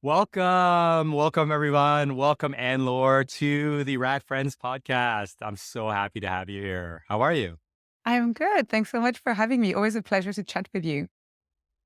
Welcome everyone. Welcome Anne-Laure to the Rad Friends podcast. I'm so happy to have you here. How are you? I'm good. Thanks so much for having me. Always a pleasure to chat with you.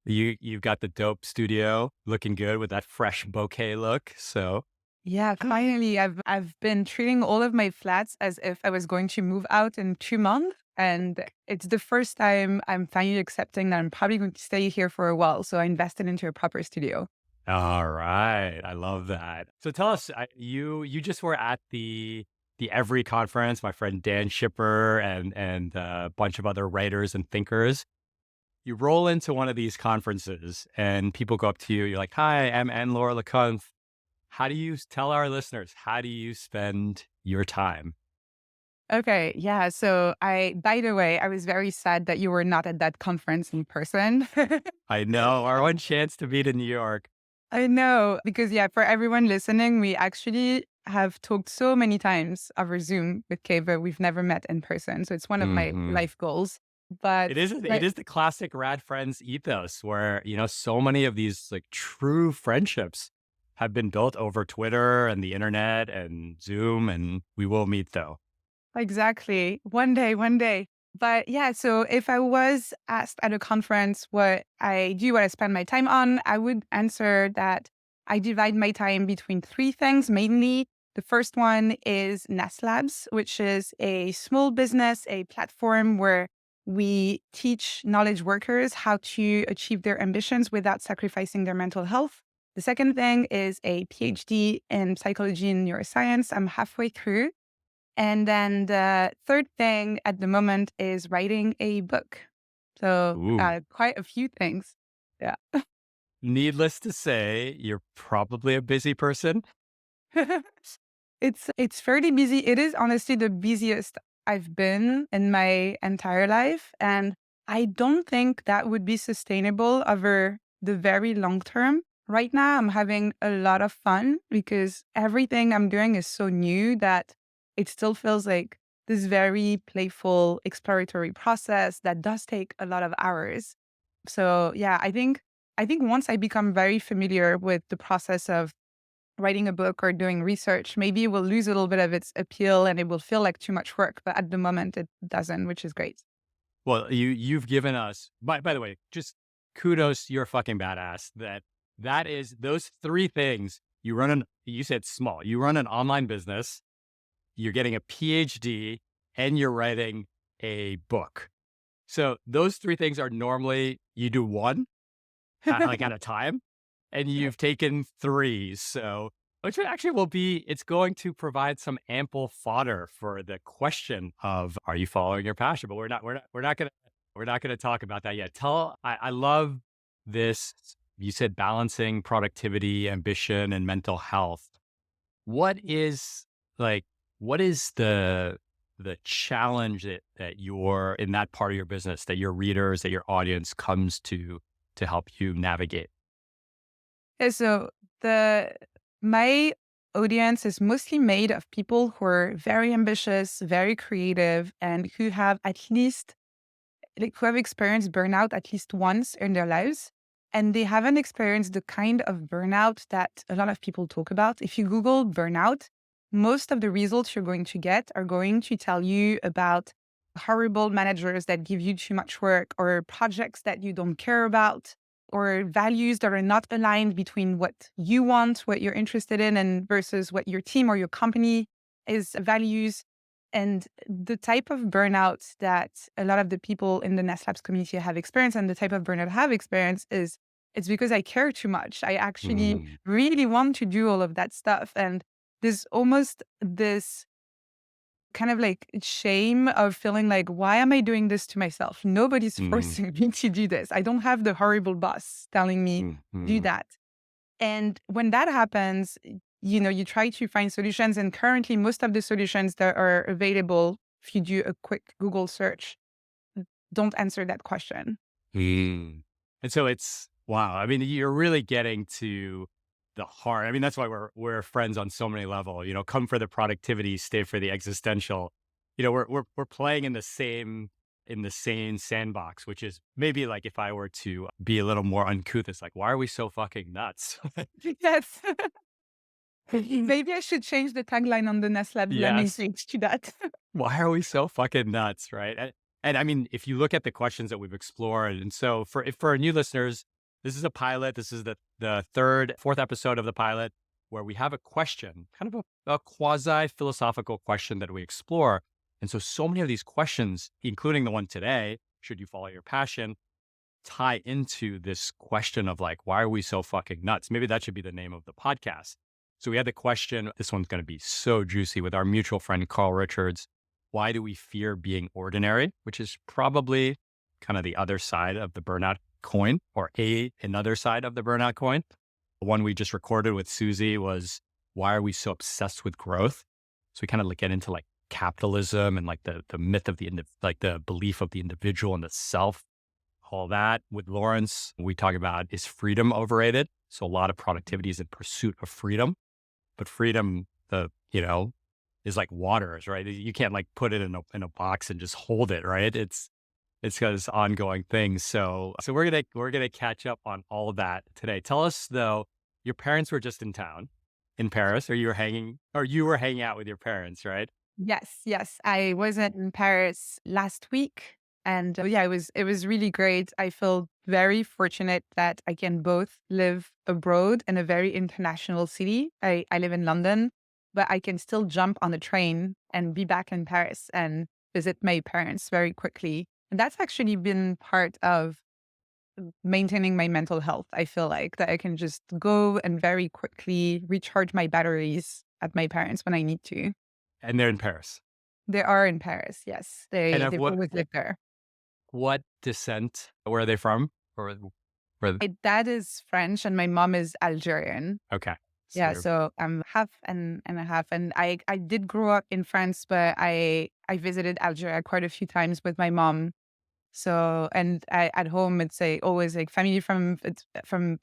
You've got the dope studio looking good with that fresh bouquet look. So Yeah, finally, I've been treating all of my flats as if I was going to move out in 2 months, and it's the first time I'm finally accepting that I'm probably going to stay here for a while. So I invested into a proper studio. all right, I love that. So tell us, you just were at the Every conference. My friend Dan Shipper and a bunch of other writers and thinkers. You roll into one of these conferences and people go up to you. You're like, "Hi, I'm Anne-Laure Cunff. How do you tell our listeners, how do you spend your time?" Okay, yeah. So by the way, I was very sad that you were not at that conference in person. I know, our one chance to meet in New York. I know, because yeah, for everyone listening, we actually have talked so many times over Zoom with Kay, but we've never met in person. So it's one of my Mhm. life goals. But It right, is the classic Rad Friends ethos where, so many of these like true friendships have been built over Twitter and the internet and Zoom, and we will meet though. exactly. One day, one day. But yeah, so if I was asked at a conference what I do, what I spend my time on, I would answer that I divide my time between three things mainly. The first one is Nest Labs, which is a small business, a platform where we teach knowledge workers how to achieve their ambitions without sacrificing their mental health. The second thing is a PhD in psychology and neuroscience. I'm halfway through. And then the third thing at the moment is writing a book. So, Ooh. quite a few things. Yeah. Needless to say, you're probably a busy person. It's fairly busy. It is honestly the busiest I've been in my entire life, and I don't think that would be sustainable over the very long term. Right now, I'm having a lot of fun because everything I'm doing is so new that it still feels like this very playful exploratory process that does take a lot of hours. So, yeah, I think once I become very familiar with the process of writing a book or doing research, maybe it will lose a little bit of its appeal and it will feel like too much work. But at the moment, it doesn't, which is great. Well, you've given us, by the way, just kudos, you're a fucking badass. That is those three things. You said small. You run an online business, you're getting a PhD, and you're writing a book. So those three things are normally you do one like at a time, and you've taken three. So which actually will be, it's going to provide some ample fodder for the question of, are you following your passion? But we're not gonna talk about that yet. I love this. You said balancing productivity, ambition, and mental health. What is like, what is the challenge that you're in that part of your business, that your readers, that your audience comes to help you navigate? Yeah, so the my audience is mostly made of people who are very ambitious, very creative, and who have at least who have experienced burnout at least once in their lives. And they haven't experienced the kind of burnout that a lot of people talk about. If you Google burnout, most of the results you're going to get are going to tell you about horrible managers that give you too much work, or projects that you don't care about, or values that are not aligned between what you want, what you're interested in, and versus what your team or your company is values. And the type of burnout that a lot of the people in the Nest Labs community have experienced, and the type of burnout I have experienced, is it's because I care too much. I actually Mm, really want to do all of that stuff. And there's almost this kind of like shame of feeling like, why am I doing this to myself? Nobody's mm, forcing me to do this. I don't have the horrible boss telling me mm, do mm. that. And when that happens, you try to find solutions. And currently, most of the solutions that are available, if you do a quick Google search, don't answer that question. Mm. And so it's wow. I mean, you're really getting to the heart. I mean, that's why we're friends on so many levels. Come for the productivity, stay for the existential. We're playing in the same. in the sane sandbox, which is maybe like if I were to be a little more uncouth, it's like, why are we so fucking nuts? Yes. Maybe I should change the tagline on the Nestlab landing Yes. page to that. Why are we so fucking nuts? Right. And I mean, if you look at the questions that we've explored, and so for our new listeners, this is a pilot. This is the fourth episode of the pilot where we have a question, kind of a quasi philosophical question that we explore. And so many of these questions, including the one today, should you follow your passion, tie into this question of like, why are we so fucking nuts? Maybe that should be the name of the podcast. So we had the question, this one's going to be so juicy, with our mutual friend, Carl Richards. Why do we fear being ordinary? Which is probably kind of the other side of the burnout coin, or another side of the burnout coin. The one we just recorded with Susie was, why are we so obsessed with growth? So we kind of get into like capitalism and like the myth of the belief of the individual and the self, all that. With Lawrence, we talk about, is freedom overrated? So a lot of productivity is in pursuit of freedom, but freedom, is like waters, right? You can't like put it in a box and just hold it, right? It's got this ongoing thing. So we're gonna catch up on all of that today. Tell us though, your parents were just in town in Paris, or you were hanging out with your parents, right? Yes. I was in Paris last week, and yeah, it was really great. I feel very fortunate that I can both live abroad in a very international city. I live in London, but I can still jump on a train and be back in Paris and visit my parents very quickly. And that's actually been part of maintaining my mental health. I feel like that I can just go and very quickly recharge my batteries at my parents when I need to. And they're in Paris. They are in Paris, yes. And of They've always lived there. what descent? Where are they from? Or where? My dad is French and my mom is Algerian. Okay. So Yeah, so I'm half and a half. And I did grow up in France, but I visited Algeria quite a few times with my mom. So, and at home, it's always like family from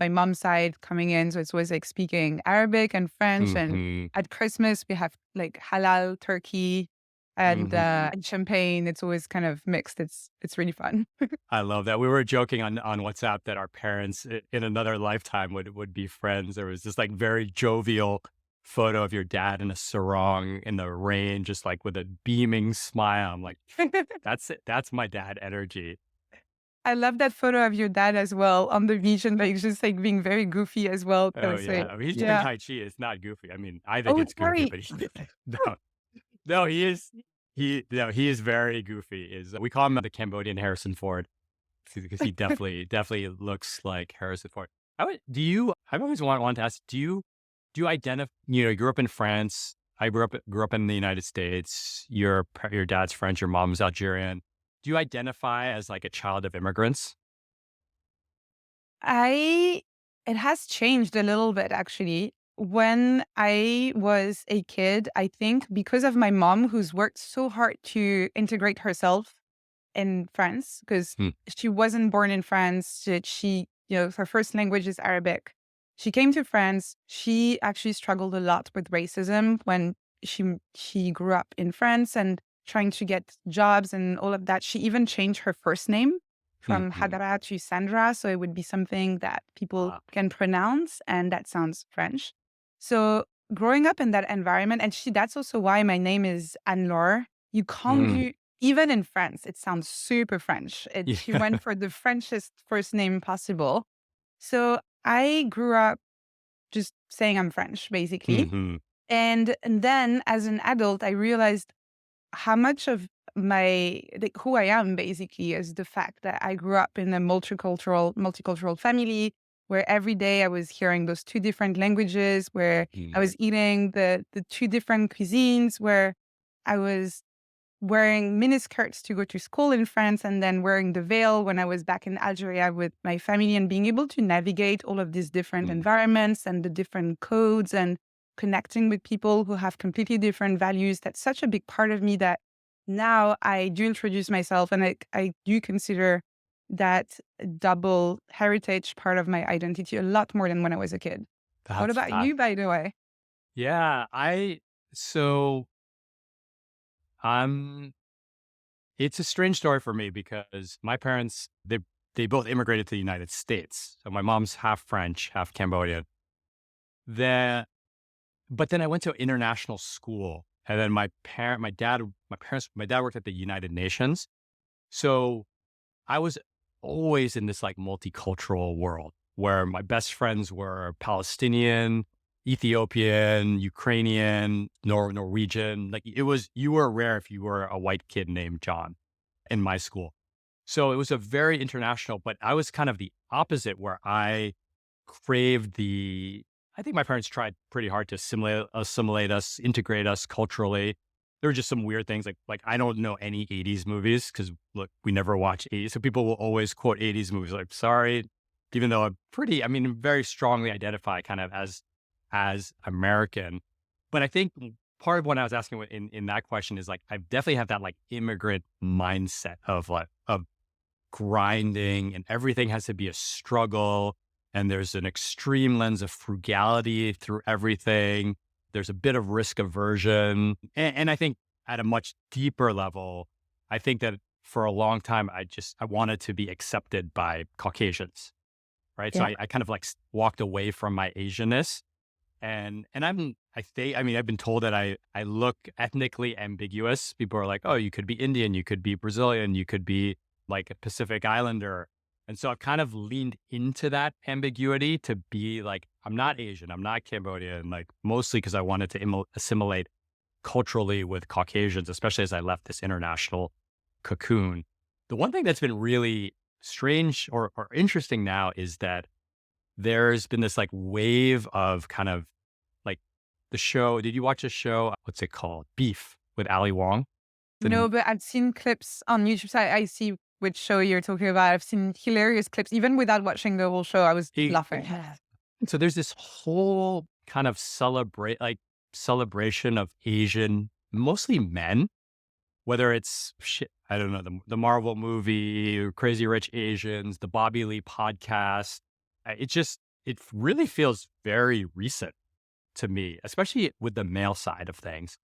my mom's side coming in. So it's always like speaking Arabic and French. And hmm at Christmas, we have like halal turkey and, hmm and champagne. It's always kind of mixed. It's really fun. I love that. We were joking on WhatsApp that our parents in another lifetime would be friends. There was this like very jovial photo of your dad in a sarong in the rain, just like with a beaming smile. I'm like, that's it. That's my dad energy. I love that photo of your dad as well on the beach and like just like being very goofy as well. Oh So it's yeah, like, I mean, he's doing yeah. Tai Chi. It's not goofy. I mean, I think Oh, it's goofy, sorry. but no, no, he is. He is very goofy. We call him the Cambodian Harrison Ford, because he definitely looks like Harrison Ford. I've always wanted to ask, do you identify, you grew up in France. I grew up in the United States. Your dad's French, your mom's Algerian. Do you identify as like a child of immigrants? I It has changed a little bit actually. When I was a kid, I think because of my mom who's worked so hard to integrate herself in France, because Hmm. she wasn't born in France. Her first language is Arabic. She came to France. She actually struggled a lot with racism when she grew up in France and trying to get jobs and all of that. She even changed her first name from Hmm. Hadra to Sandra, so it would be something that people Ah. can pronounce, and that sounds French. So growing up in that environment, and that's also why my name is Anne-Laure. You can't Mm. do even in France, it sounds super French. She Yeah. went for the Frenchest first name possible. So I grew up just saying I'm French, basically. hmm And then as an adult, I realized how much of who I am basically is the fact that I grew up in a multicultural family where every day I was hearing those two different languages, where I was eating the two different cuisines, where I was wearing miniskirts to go to school in France and then wearing the veil when I was back in Algeria with my family, and being able to navigate all of these different Mm. environments and the different codes and connecting with people who have completely different values. That's such a big part of me that now I do introduce myself, and I do consider that double heritage part of my identity a lot more than when I was a kid. What That's about you, by the way? yeah. So I'm It's a strange story for me because my parents, they both immigrated to the United States. So my mom's half French, half Cambodian. Then, but then I went to international school, and then my dad worked at the United Nations. So I was always in this like multicultural world where my best friends were Palestinian, Ethiopian, Ukrainian, Norwegian. Like you were rare if you were a white kid named John in my school. So it was a very international, but I was kind of the opposite where I craved I think my parents tried pretty hard to assimilate us, integrate us culturally. There were just some weird things like I don't know any 80s movies because look, we never watch 80s. So people will always quote 80s movies like, sorry, even though I mean, very strongly identify kind of as American. But I think part of what I was asking in that question is like, I definitely have that like immigrant mindset of grinding and everything has to be a struggle. And there's an extreme lens of frugality through everything. There's a bit of risk aversion. And I think at a much deeper level, I think that for a long time, I wanted to be accepted by Caucasians, right? So Yeah. I kind of like walked away from my Asianness. I mean, I've been told that I look ethnically ambiguous. People are like, oh, you could be Indian, you could be Brazilian, you could be like a Pacific Islander. And so I've kind of leaned into that ambiguity to be like, I'm not Asian, I'm not Cambodian, like mostly because I wanted to assimilate culturally with Caucasians, especially as I left this international cocoon. The one thing that's been really strange or interesting now is that there's been this like wave of kind of like the show. Did you watch the show? What's it called? Beef with Ali Wong. The No, but I've seen clips on YouTube. So I see which show you're talking about. I've seen hilarious clips. Even without watching the whole show, I was laughing. So there's this whole kind of celebration of Asian, mostly men, whether it's shit, I don't know, the Marvel movie, Crazy Rich Asians, the Bobby Lee podcast. It really feels very recent to me, especially with the male side of things.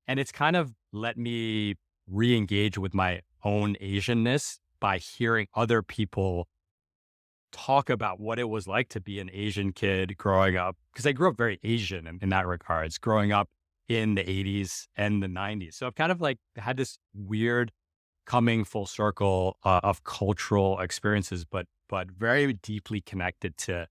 And it's kind of let me re-engage with my own Asianness by hearing other people talk about what it was like to be an Asian kid growing up. Because I grew up very Asian in that regards, growing up in the 80s and the 90s. So I've kind of like had this weird coming full circle of cultural experiences, but very deeply connected to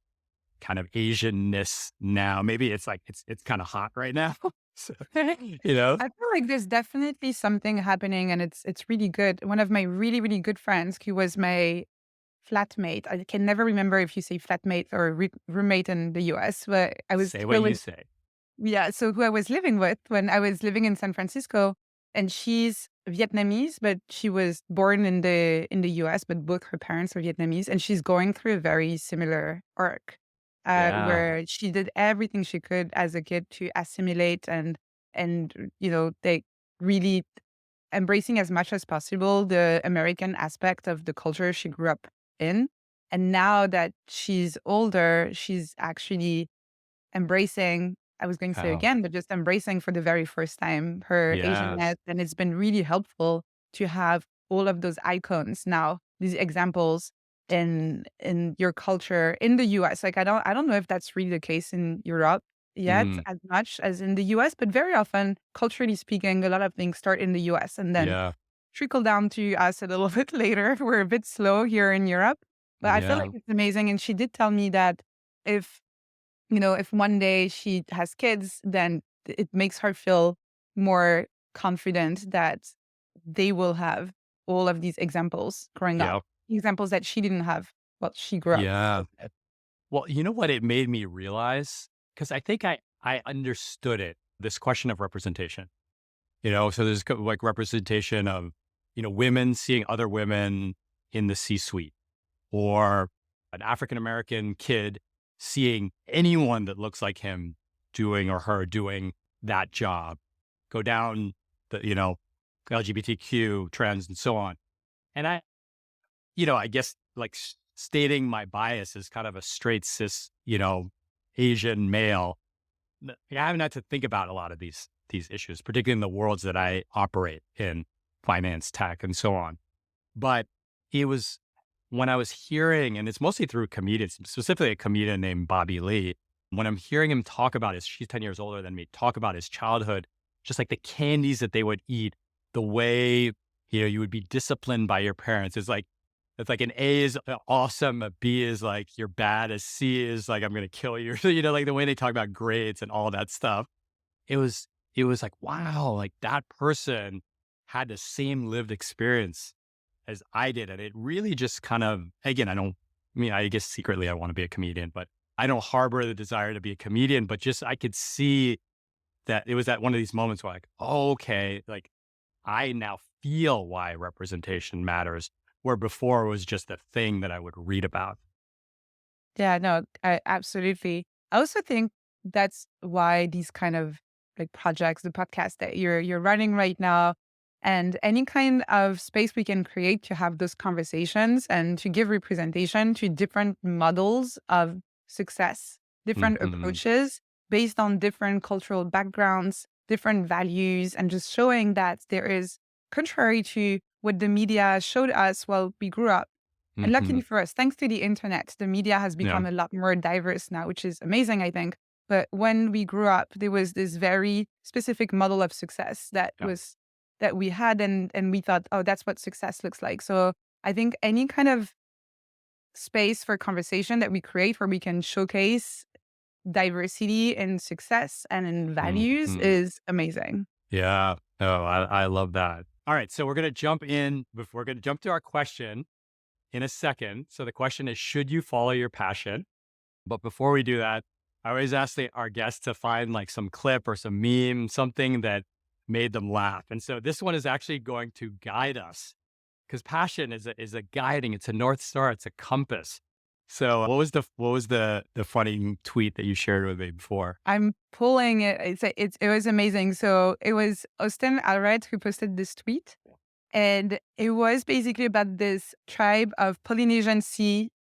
kind of Asianness now. Maybe it's like, it's kind of hot right now. So, you know? I feel like there's definitely something happening, and it's really good. One of my really, really good friends, who was my flatmate. I can never remember if you say flatmate or roommate in the US, but Say what you say. yeah, so who I was living with when I was living in San Francisco, and she's Vietnamese, but she was born in the US, but both her parents are Vietnamese, and she's going through a very similar arc, Yeah. where she did everything she could as a kid to assimilate and they really embracing as much as possible the American aspect of the culture she grew up in. And now that she's older, she's actually embracing, I was going to say Oh, again, but just embracing for the very first time her yes. Asianness. And it's been really helpful to have all of those icons now, these examples in your culture in the US. Like I don't know if that's really the case in Europe yet Mhm. as much as in the US, but very often, culturally speaking, a lot of things start in the US and then Yeah. trickle down to us a little bit later. We're a bit slow here in Europe, but I feel like Yeah. it's amazing. And she did tell me that if if one day she has kids, then it makes her feel more confident that they will have all of these examples growing up, Yep. examples that she didn't have while she grew up. Yeah. Well, you know what it made me realize? Because I think I understood it, this question of representation. So there's like representation of, women seeing other women in the C-suite, or an African American kid seeing anyone that looks like him doing or her doing that job, go down the, LGBTQ trends and so on. And I guess like stating my bias as kind of a straight cis, Asian male, I haven't had to think about a lot of these issues, particularly in the worlds that I operate in. finance, tech, and so on. But it was when I was hearing, and it's mostly through comedians, specifically a comedian named Bobby Lee, when I'm hearing him talk about she's 10 years older than me, talk about his childhood, just like the candies that they would eat, the way, you would be disciplined by your parents. It's like an A is awesome, a B is like you're bad, a C is like I'm going to kill you. Like the way they talk about grades and all that stuff. It was, it was like, wow, like that person had the same lived experience as I did. And it really just kind of, again, I guess secretly I want to be a comedian, but I don't harbor the desire to be a comedian, but just I could see that it was at one of these moments where like, oh, okay, like I now feel why representation matters, where before it was just a thing that I would read about. Yeah, no, absolutely. I also think that's why these kind of like projects, the podcast that you're running right now, and any kind of space we can create to have those conversations and to give representation to different models of success, different Hmm. approaches based on different cultural backgrounds, different values, and just showing that there is, contrary to what the media showed us while we grew up. And Hmm. luckily for us, thanks to the internet, the media has Yeah. become a lot more diverse now, which is amazing, I think. But when we grew up, there was this very specific model of success Yeah. that we had, and we thought, oh, that's what success looks like. So I think any kind of space for conversation that we create where we can showcase diversity in success and in values Hmm. is amazing. Yeah. Oh, I love that. All right. So we're going to jump in. We're going to jump to our question in a second. So the question is, should you follow your passion? But before we do that, I always ask our guests to find like some clip or some meme, something that made them laugh. And so this one is actually going to guide us because passion is a guiding. It's a North Star. It's a compass. So what was the funny tweet that you shared with me before? I'm pulling it. It was amazing. So it was Austin Alred who posted this tweet. And it was basically about this tribe of Polynesian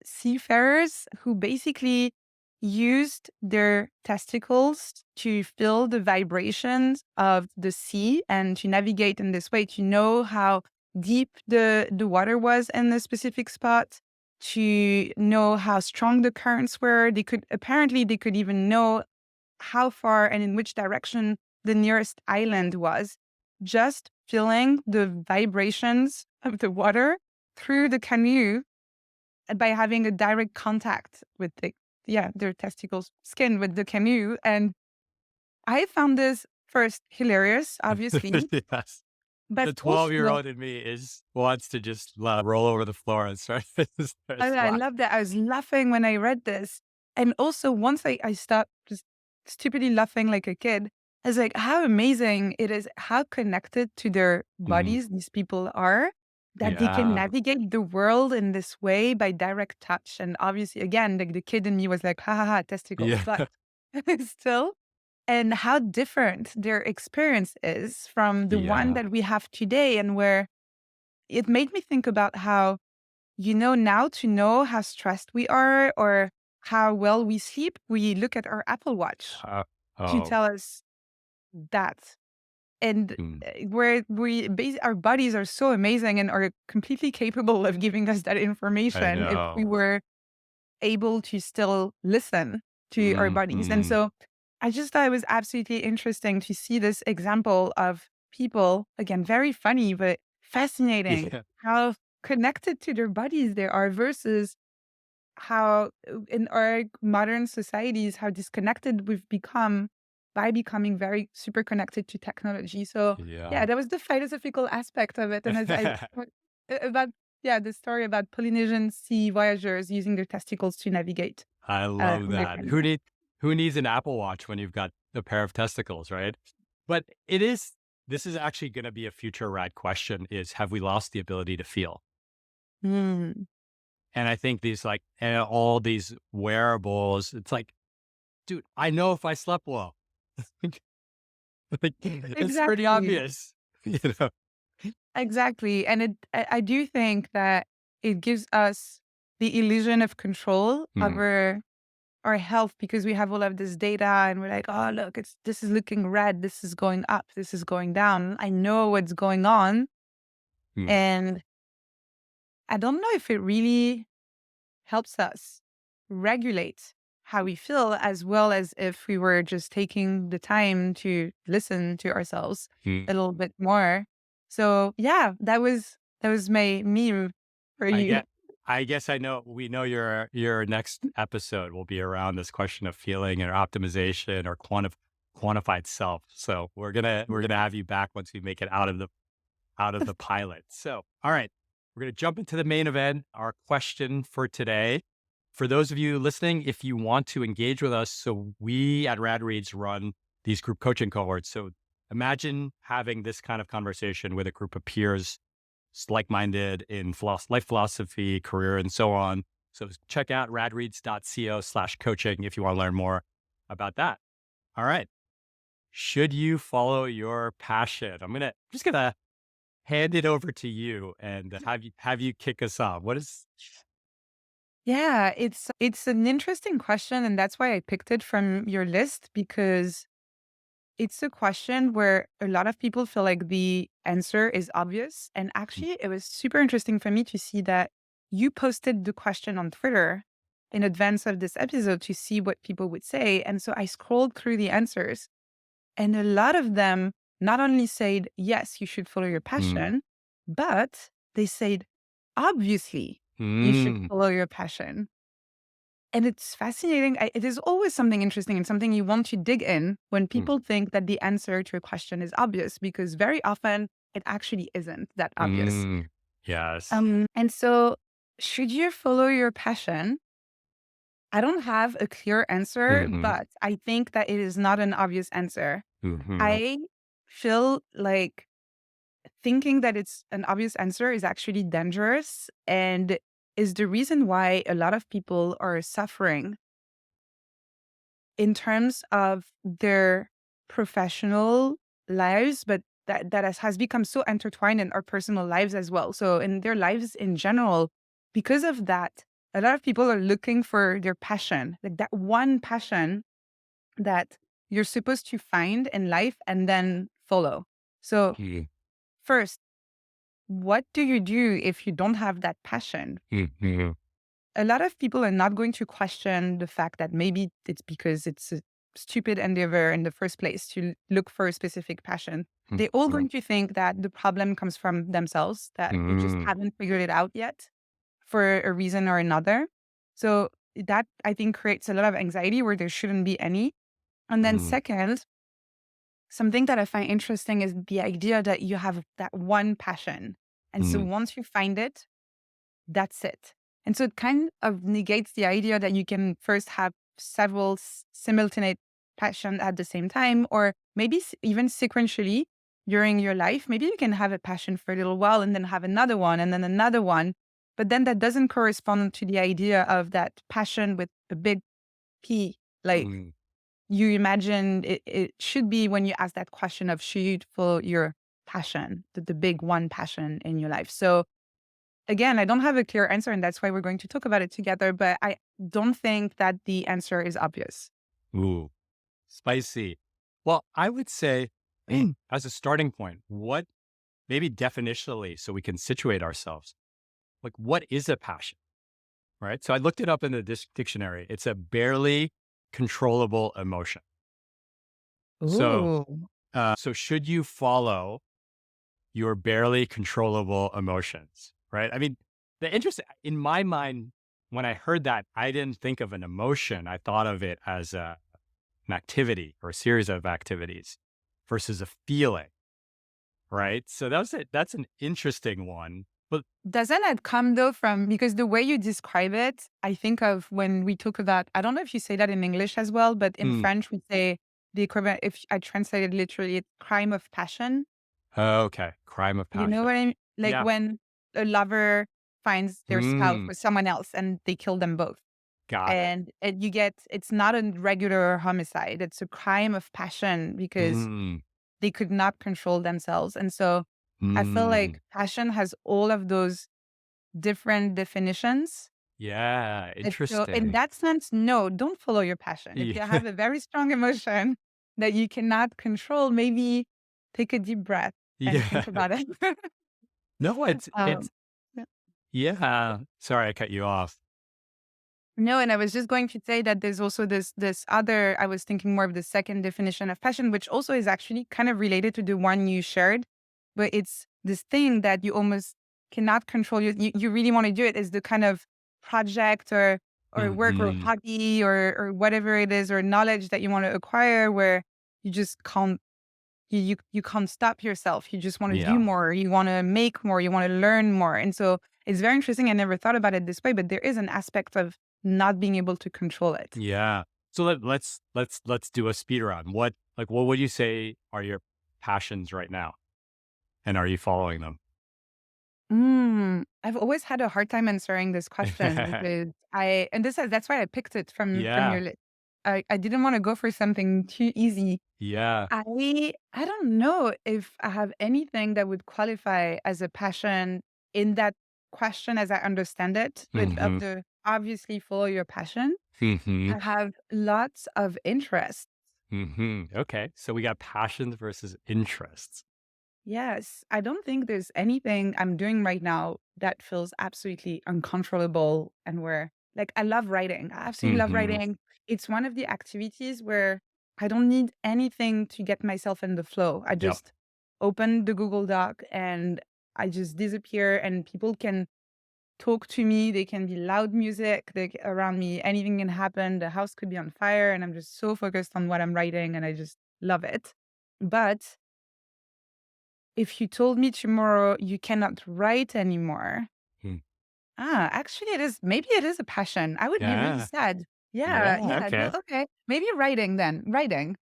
seafarers who basically used their testicles to feel the vibrations of the sea and to navigate in this way, to know how deep the water was in a specific spot, to know how strong the currents were. They could even know how far and in which direction the nearest island was, just feeling the vibrations of the water through the canoe by having a direct contact with their testicles skin with the canoe. And I found this first hilarious, obviously, Yes. but The 12-year also old in me wants to just roll over the floor and start I splash. love that. I was laughing when I read this. And also, once I stopped just stupidly laughing like a kid, I was like, how amazing it is, how connected to their Mhm. bodies these people are, that they can Yeah. navigate the world in this way by direct touch. And obviously, again, like the kid in me was like, ha ha ha, testicles. Yeah. But still, and how different their experience is from the one Yeah. that we have today. And where it made me think about how now to know how stressed we are or how well we sleep, we look at our Apple Watch Uh, to oh. tell us that. And Mm, where our bodies are so amazing and are completely capable of giving us that I information if we know. were able to still listen to our bodies. And Mhm. so I just thought it was absolutely interesting to see this example of people, again, very funny, but fascinating Yeah. how connected to their bodies they are versus how in our modern societies, how disconnected we've become by becoming very super connected to technology. So yeah, Yeah. that was the philosophical aspect of it. And as I thought about the story about Polynesian sea voyagers using their testicles to navigate I love in their that. canoe. Who needs an Apple Watch when you've got a pair of testicles, right? But this is actually gonna be a future rad question is have we lost the ability to feel? Mm, And I think all these wearables, it's like, dude, I know if I slept well. Like, it's pretty exactly. obvious, you know? Exactly. And I do think that it gives us the illusion of control Mm, over our health because we have all of this data and we're like, oh, look, this is looking red. This is going up. This is going down. I know what's going on. Mm. And I don't know if it really helps us regulate how we feel as well as if we were just taking the time to listen to ourselves Mm. a little bit more. So yeah, that was my meme for I you. get. I guess I know. We know your next episode will be around this question of feeling or optimization or quantified self. So we're gonna have you back once we make it out of the pilot. So, all right, we're going to jump into the main event. Our question for today. For those of you listening, if you want to engage with us, so we at RadReads run these group coaching cohorts. So imagine having this kind of conversation with a group of peers, like-minded in life philosophy, career, and so on. So check out radreads.co/coaching if you want to learn more about that. All right. Should you follow your passion? Just gonna hand it over to you and have you kick us off. What is? Yeah, it's an interesting question, and that's why I picked it from your list because it's a question where a lot of people feel like the answer is obvious. And actually, it was super interesting for me to see that you posted the question on Twitter in advance of this episode to see what people would say. And so I scrolled through the answers, and a lot of them not only said, yes, you should follow your Mm, passion, but they said, obviously, you should mm, follow your passion. And it's fascinating. It is always something interesting and something you want to dig in when mm, people think that the answer to a question is obvious, because very often it actually isn't that obvious. mm. Yes. And so, should you follow your passion? I don't have a clear answer, Hmm. but I think that it is not an obvious answer. Hmm. I feel like thinking that it's an obvious answer is actually dangerous and is the reason why a lot of people are suffering in terms of their professional lives, but that has become so intertwined in our personal lives as well. So in their lives in general, because of that, a lot of people are looking for their passion, like that one passion that you're supposed to find in life and then follow. So first, what do you do if you don't have that passion? Hmm. A lot of people are not going to question the fact that maybe it's because it's a stupid endeavor in the first place to look for a specific passion. They're all going to think that the problem comes from themselves, that they just haven't figured it out yet for a reason or another. So that I think creates a lot of anxiety where there shouldn't be any. And then second, something that I find interesting is the idea that you have that one passion. And so once you find it, that's it. And so it kind of negates the idea that you can first have several simultaneous passion at the same time, or maybe even sequentially during your life. Maybe you can have a passion for a little while and then have another one and then another one. But then that doesn't correspond to the idea of that passion with a big P. Like you imagine it should be when you ask that question of should you follow your passion, the big one passion in your life. So again, I don't have a clear answer, and that's why we're going to talk about it together. But I don't think that the answer is obvious. Ooh, spicy. Well, I would say, as a starting point, what maybe definitionally, so we can situate ourselves, like what is a passion, right? So I looked it up in the dictionary. It's a barely controllable emotion. So, Ooh. so should you follow your barely controllable emotions, right? I mean, the interest in my mind, when I heard that, I didn't think of an emotion. I thought of it as an activity or a series of activities versus a feeling, right? So that's an interesting one. But Doesn't it come though from, because the way you describe it, I think of when we talk about, I don't know if you say that in English as well, but in mm, French we say the equivalent, if I translate it literally, it's crime of passion. okay, crime of You know passion. what I mean? Like Yeah. when a lover finds their spouse Mm, with someone else and they kill them both. got it. And you get, it's not a regular homicide. It's a crime of passion because Mm, they could not control themselves. And so I feel mm, like passion has all of those different definitions. yeah, And so in interesting. that sense, no, don't follow your passion. If you Yeah. have a very strong emotion that you cannot control, maybe take a deep breath and think Yeah. about it. No, it's Um, yeah. yeah. Sorry, I cut you off. No, and I was just going to say that there's also this other. I was thinking more of the second definition of passion, which also is actually kind of related to the one you shared, but it's this thing that you almost cannot control. You really want to do it. Is the kind of project or work or Hmm. hobby or whatever it is or knowledge that you want to acquire where you just can't you can't stop yourself. You just want to do Yeah. more. You want to make more. You want to learn more. And so it's very interesting. I never thought about it this way, but there is an aspect of not being able to control it. Yeah. So let's do a speed round. What would you say are your passions right now? And are you following them? I've always had a hard time answering this question because that's why I picked it from your Yeah. list. I didn't want to go for something too easy. Yeah. I don't know if I have anything that would qualify as a passion in that question as I understand it, but Hmm. of the obviously follow your passion. Hmm. I have lots of interests. Okay. So we got passions versus interests. Yes, I don't think there's anything I'm doing right now that feels absolutely uncontrollable and where like I love writing. I absolutely love Hmm. writing. It's one of the activities where I don't need anything to get myself in the flow. I Yep. just open the Google Doc and I just disappear and people can talk to me. They can be loud music around me. Anything can happen. The house could be on fire and I'm just so focused on what I'm writing and I just love it. But if you told me tomorrow you cannot write anymore, Hmm. actually maybe it is a passion. I would be really Yeah. sad. Yeah, Yeah. yeah, no, Okay. okay. Maybe writing then, writing.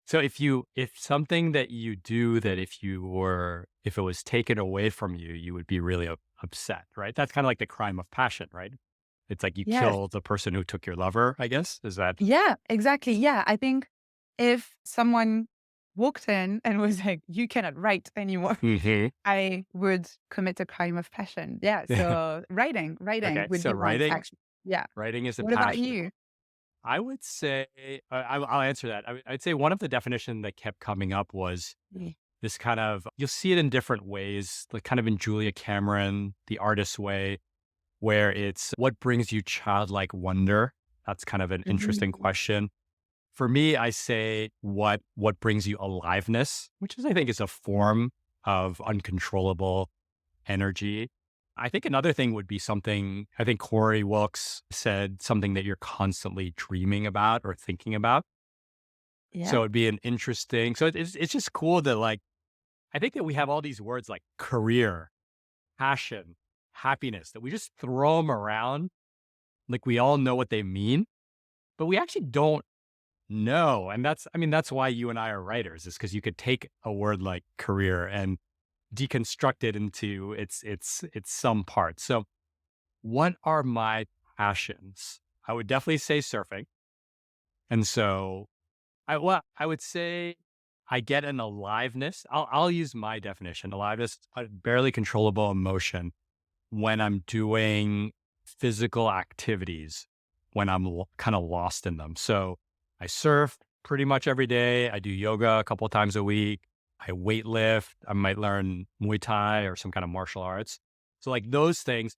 So if something that you do that if it was taken away from you, you would be really upset, right? That's kind of like the crime of passion, right? It's like you Yes. kill the person who took your lover, I guess. Is that? Yeah, exactly. Yeah, I think if someone walked in and was like, "You cannot write anymore," Hmm. I would commit a crime of passion. Yeah, so writing Okay. would So be one, actually. Yeah. writing is a What about passion. you? I would say I'll answer that. I'd say one of the definition that kept coming up was Mm. this kind of you'll see it in different ways, like kind of in Julia Cameron, the artist way, where it's what brings you childlike wonder. That's kind of an interesting Mhm. question. For me, I say what brings you aliveness, which is I think is a form of uncontrollable energy. I think another thing would be something I think Corey Wilkes said something that you're constantly dreaming about or thinking about. Yeah. So it'd be an interesting. So it's just cool that like I think that we have all these words like career, passion, happiness that we just throw them around like we all know what they mean, but we actually don't know. And that's why you and I are writers is because you could take a word like career and deconstruct it into its some parts. So what are my passions? I would definitely say surfing. And so I would say I get an aliveness. I'll use my definition. Aliveness, a barely controllable emotion when I'm doing physical activities, when I'm kind of lost in them. So I surf pretty much every day. I do yoga a couple of times a week. I weight lift. I might learn Muay Thai or some kind of martial arts. So like those things,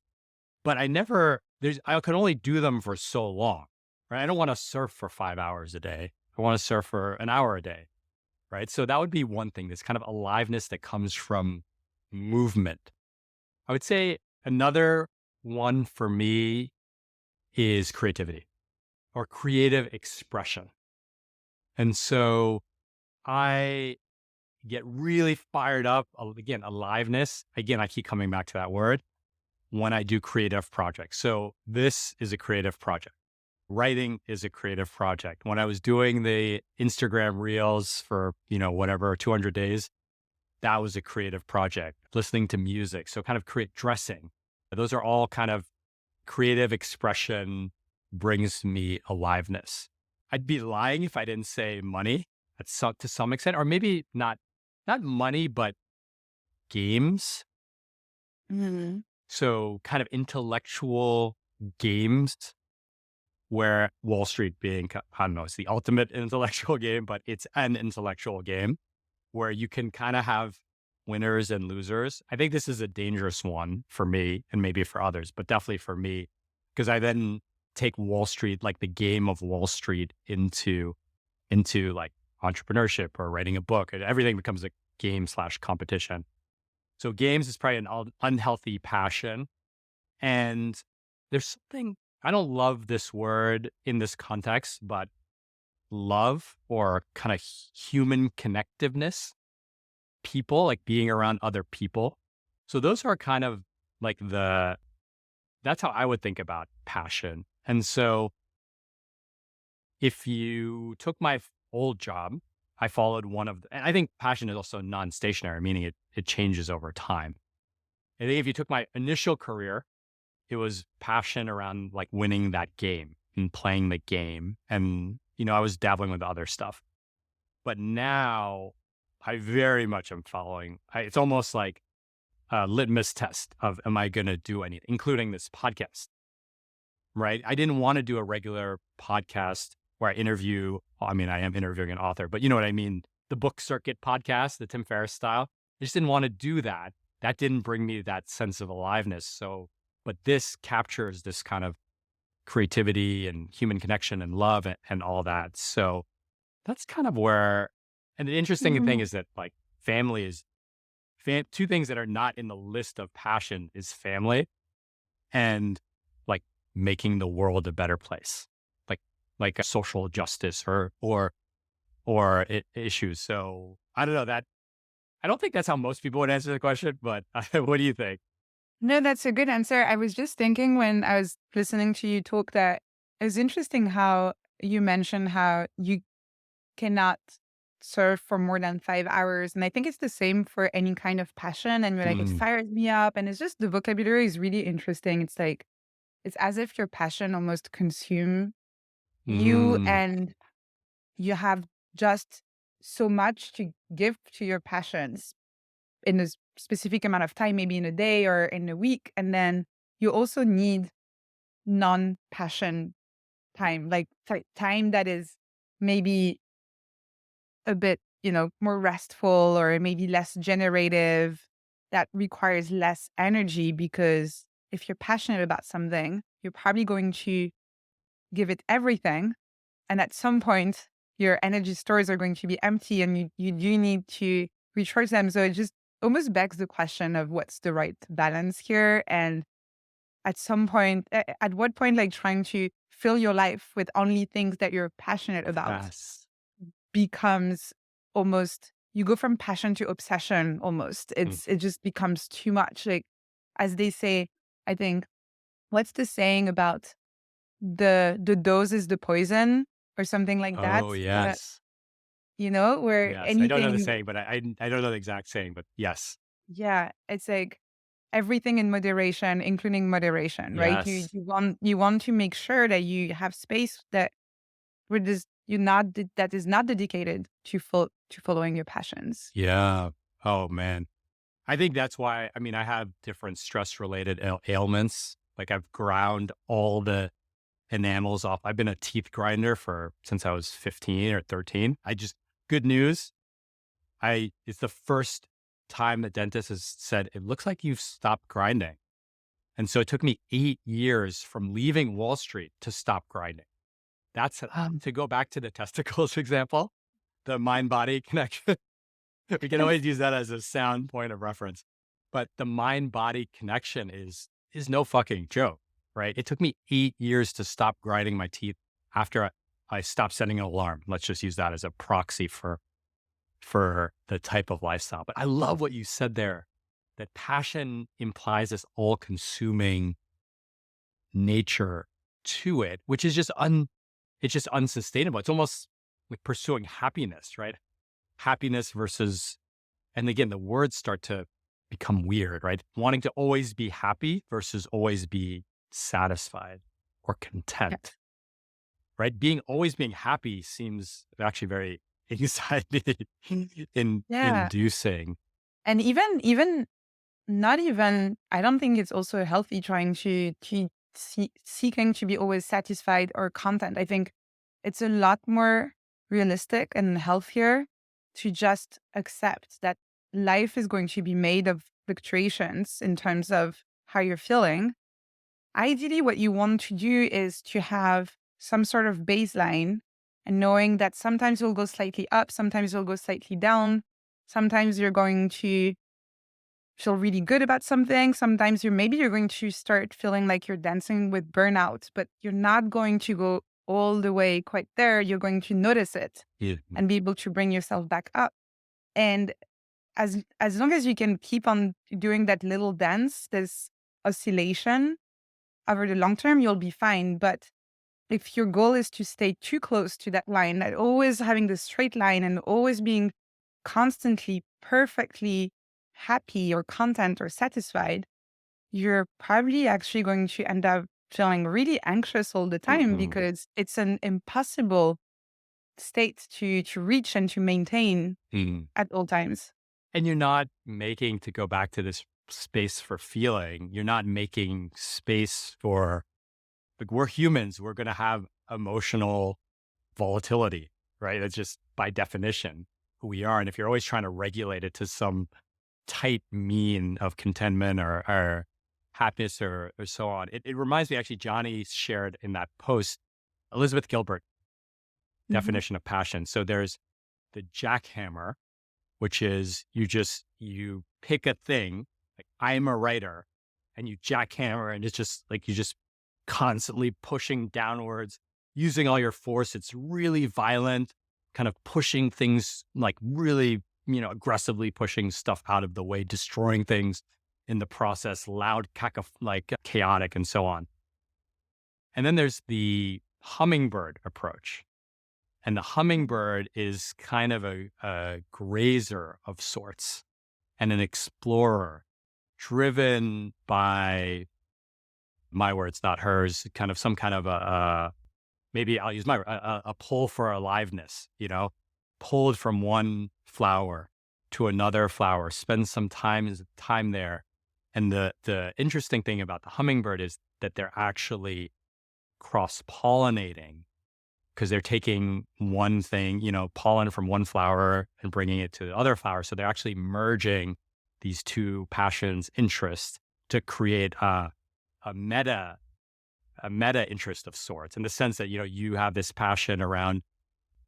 but I could only do them for so long, right? I don't want to surf for 5 hours a day. I want to surf for an hour a day, right? So that would be one thing, this kind of aliveness that comes from movement. I would say another one for me is creativity or creative expression. And so I get really fired up. Again, aliveness. Again, I keep coming back to that word when I do creative projects. So this is a creative project. Writing is a creative project. When I was doing the Instagram reels for, whatever, 200 days, that was a creative project. Listening to music. So kind of create dressing. Those are all kind of creative expression brings me aliveness. I'd be lying if I didn't say money to some extent, or maybe not money, but games. Mhm. So kind of intellectual games where Wall Street being, I don't know, it's the ultimate intellectual game, but it's an intellectual game where you can kind of have winners and losers. I think this is a dangerous one for me and maybe for others, but definitely for me, because I then take Wall Street, like the game of Wall Street, into like entrepreneurship or writing a book, and everything becomes a game/competition. So games is probably an unhealthy passion. And there's something, I don't love this word in this context, but love or kind of human connectiveness, people, like being around other people. So those are kind of like that's how I would think about passion. And so if you took my old job, I followed and I think passion is also non-stationary, meaning it changes over time. I think if you took my initial career, it was passion around like winning that game and playing the game. And, I was dabbling with other stuff. But now I very much am following. It's almost like a litmus test of, am I going to do anything, including this podcast, right? I didn't want to do a regular podcast where I am interviewing an author, but you know what I mean? The book circuit podcast, the Tim Ferriss style. I just didn't want to do that. That didn't bring me that sense of aliveness. But this captures this kind of creativity and human connection and love and all that. So that's kind of where, and the interesting thing is that like family is, two things that are not in the list of passion is family and like making the world a better place, like a social justice or issues. So I don't know, I don't think that's how most people would answer the question, but what do you think? No, that's a good answer. I was just thinking when I was listening to you talk that it was interesting how you mentioned how you cannot surf for more than 5 hours. And I think it's the same for any kind of passion. And you're like, it fires me up. And it's just the vocabulary is really interesting. It's like, it's as if your passion almost consume you and you have just so much to give to your passions in a specific amount of time, maybe in a day or in a week. And then you also need non-passion time, like time that is maybe a bit, more restful or maybe less generative, that requires less energy. Because if you're passionate about something, you're probably going to give it everything. And at some point, your energy stores are going to be empty and you do need to recharge them. So it just almost begs the question of what's the right balance here. And at some point, at what point, like trying to fill your life with only things that you're passionate about Yes. becomes almost, you go from passion to obsession almost. It just becomes too much. Like, as they say, I think, what's the saying about the dose is the poison or something like that? Oh, yes. Where Yes. I don't know the anything, saying, but I don't know the exact saying, but yes. yeah, it's like everything in moderation, including moderation, right? You Yes. you want you want to make sure that you have space that where this that is not dedicated to following your passions. Yeah. Oh, man. I think that's why, I have different stress related ailments. Like I've ground all the enamels off. I've been a teeth grinder since I was 15 or 13. Good news. It's the first time the dentist has said, it looks like you've stopped grinding. And so it took me 8 years from leaving Wall Street to stop grinding. That's to go back to the testicles example, the mind body connection. We can always use that as a sound point of reference, but the mind body connection is no fucking joke, right? It took me 8 years to stop grinding my teeth after I stopped setting an alarm. Let's just use that as a proxy for the type of lifestyle. But I love what you said there, that passion implies this all consuming nature to it, which is it's just unsustainable. It's almost like pursuing happiness, right? Happiness versus, and again, the words start to become weird, right? Wanting to always be happy versus always be satisfied or content, right? Always being happy seems actually very anxiety Yeah. inducing. And even not even, I don't think it's also healthy trying to seeking to be always satisfied or content. I think it's a lot more realistic and healthier to just accept that life is going to be made of fluctuations in terms of how you're feeling. Ideally, what you want to do is to have some sort of baseline and knowing that sometimes you'll go slightly up, sometimes you'll go slightly down. Sometimes you're going to feel really good about something. Sometimes you're going to start feeling like you're dancing with burnout, but you're not going to go all the way quite there. You're going to notice it Yeah. and be able to bring yourself back up. And as long as you can keep on doing that little dance, this oscillation over the long term, you'll be fine. But if your goal is to stay too close to that line, that always having the straight line and always being constantly perfectly happy or content or satisfied, you're probably actually going to end up feeling really anxious all the time Mhm. because it's an impossible state to reach and to maintain Mhm. at all times. And you're not making, to go back to this space for feeling, you're not making space for, like, we're humans, we're going to have emotional volatility, right? That's just by definition who we are. And if you're always trying to regulate it to some tight mean of contentment or happiness or so on, it reminds me, actually, Johnny shared in that post, Elizabeth Gilbert Mhm. definition of passion. So there's the jackhammer, which is you pick a thing, like I'm a writer, and you jackhammer, and it's just like you just constantly pushing downwards, using all your force. It's really violent, kind of pushing things, like really, aggressively pushing stuff out of the way, destroying things in the process, loud, like chaotic, and so on. And then there's the hummingbird approach. And the hummingbird is kind of a grazer of sorts and an explorer driven by, my words, not hers, kind of some kind of maybe I'll use my word, a pull for aliveness, pulled from one flower to another flower, spend some time there. And the interesting thing about the hummingbird is that they're actually cross pollinating, because they're taking one thing, pollen from one flower and bringing it to the other flower. So they're actually merging these two passions, interests, to create a meta a meta interest of sorts, in the sense that you have this passion around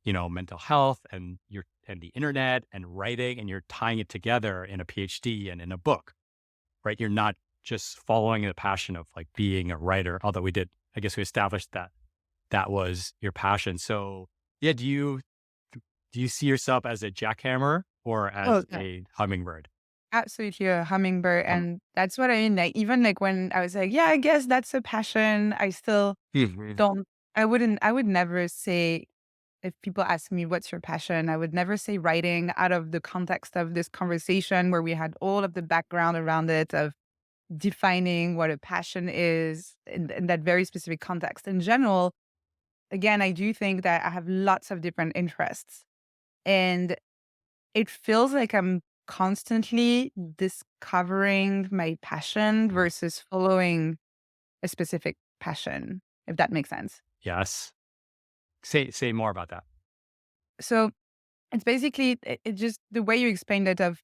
mental health and the internet and writing, and you're tying it together in a PhD and in a book, right? You're not just following the passion of like being a writer, although I guess we established that that was your passion. So yeah, do you see yourself as a jackhammer or Oh, as yeah. a hummingbird? Absolutely a hummingbird. Um, And that's what I mean. Like, even like when I was like, yeah, I guess that's a passion, I still Mhm. don't, I would never say, if people ask me, what's your passion? I would never say writing out of the context of this conversation where we had all of the background around it of defining what a passion is in that very specific context. In general, again, I do think that I have lots of different interests. And it feels like I'm constantly discovering my passion Mm. versus following a specific passion, if that makes sense. Yes. Say more about that. So it's basically it just the way you explained it of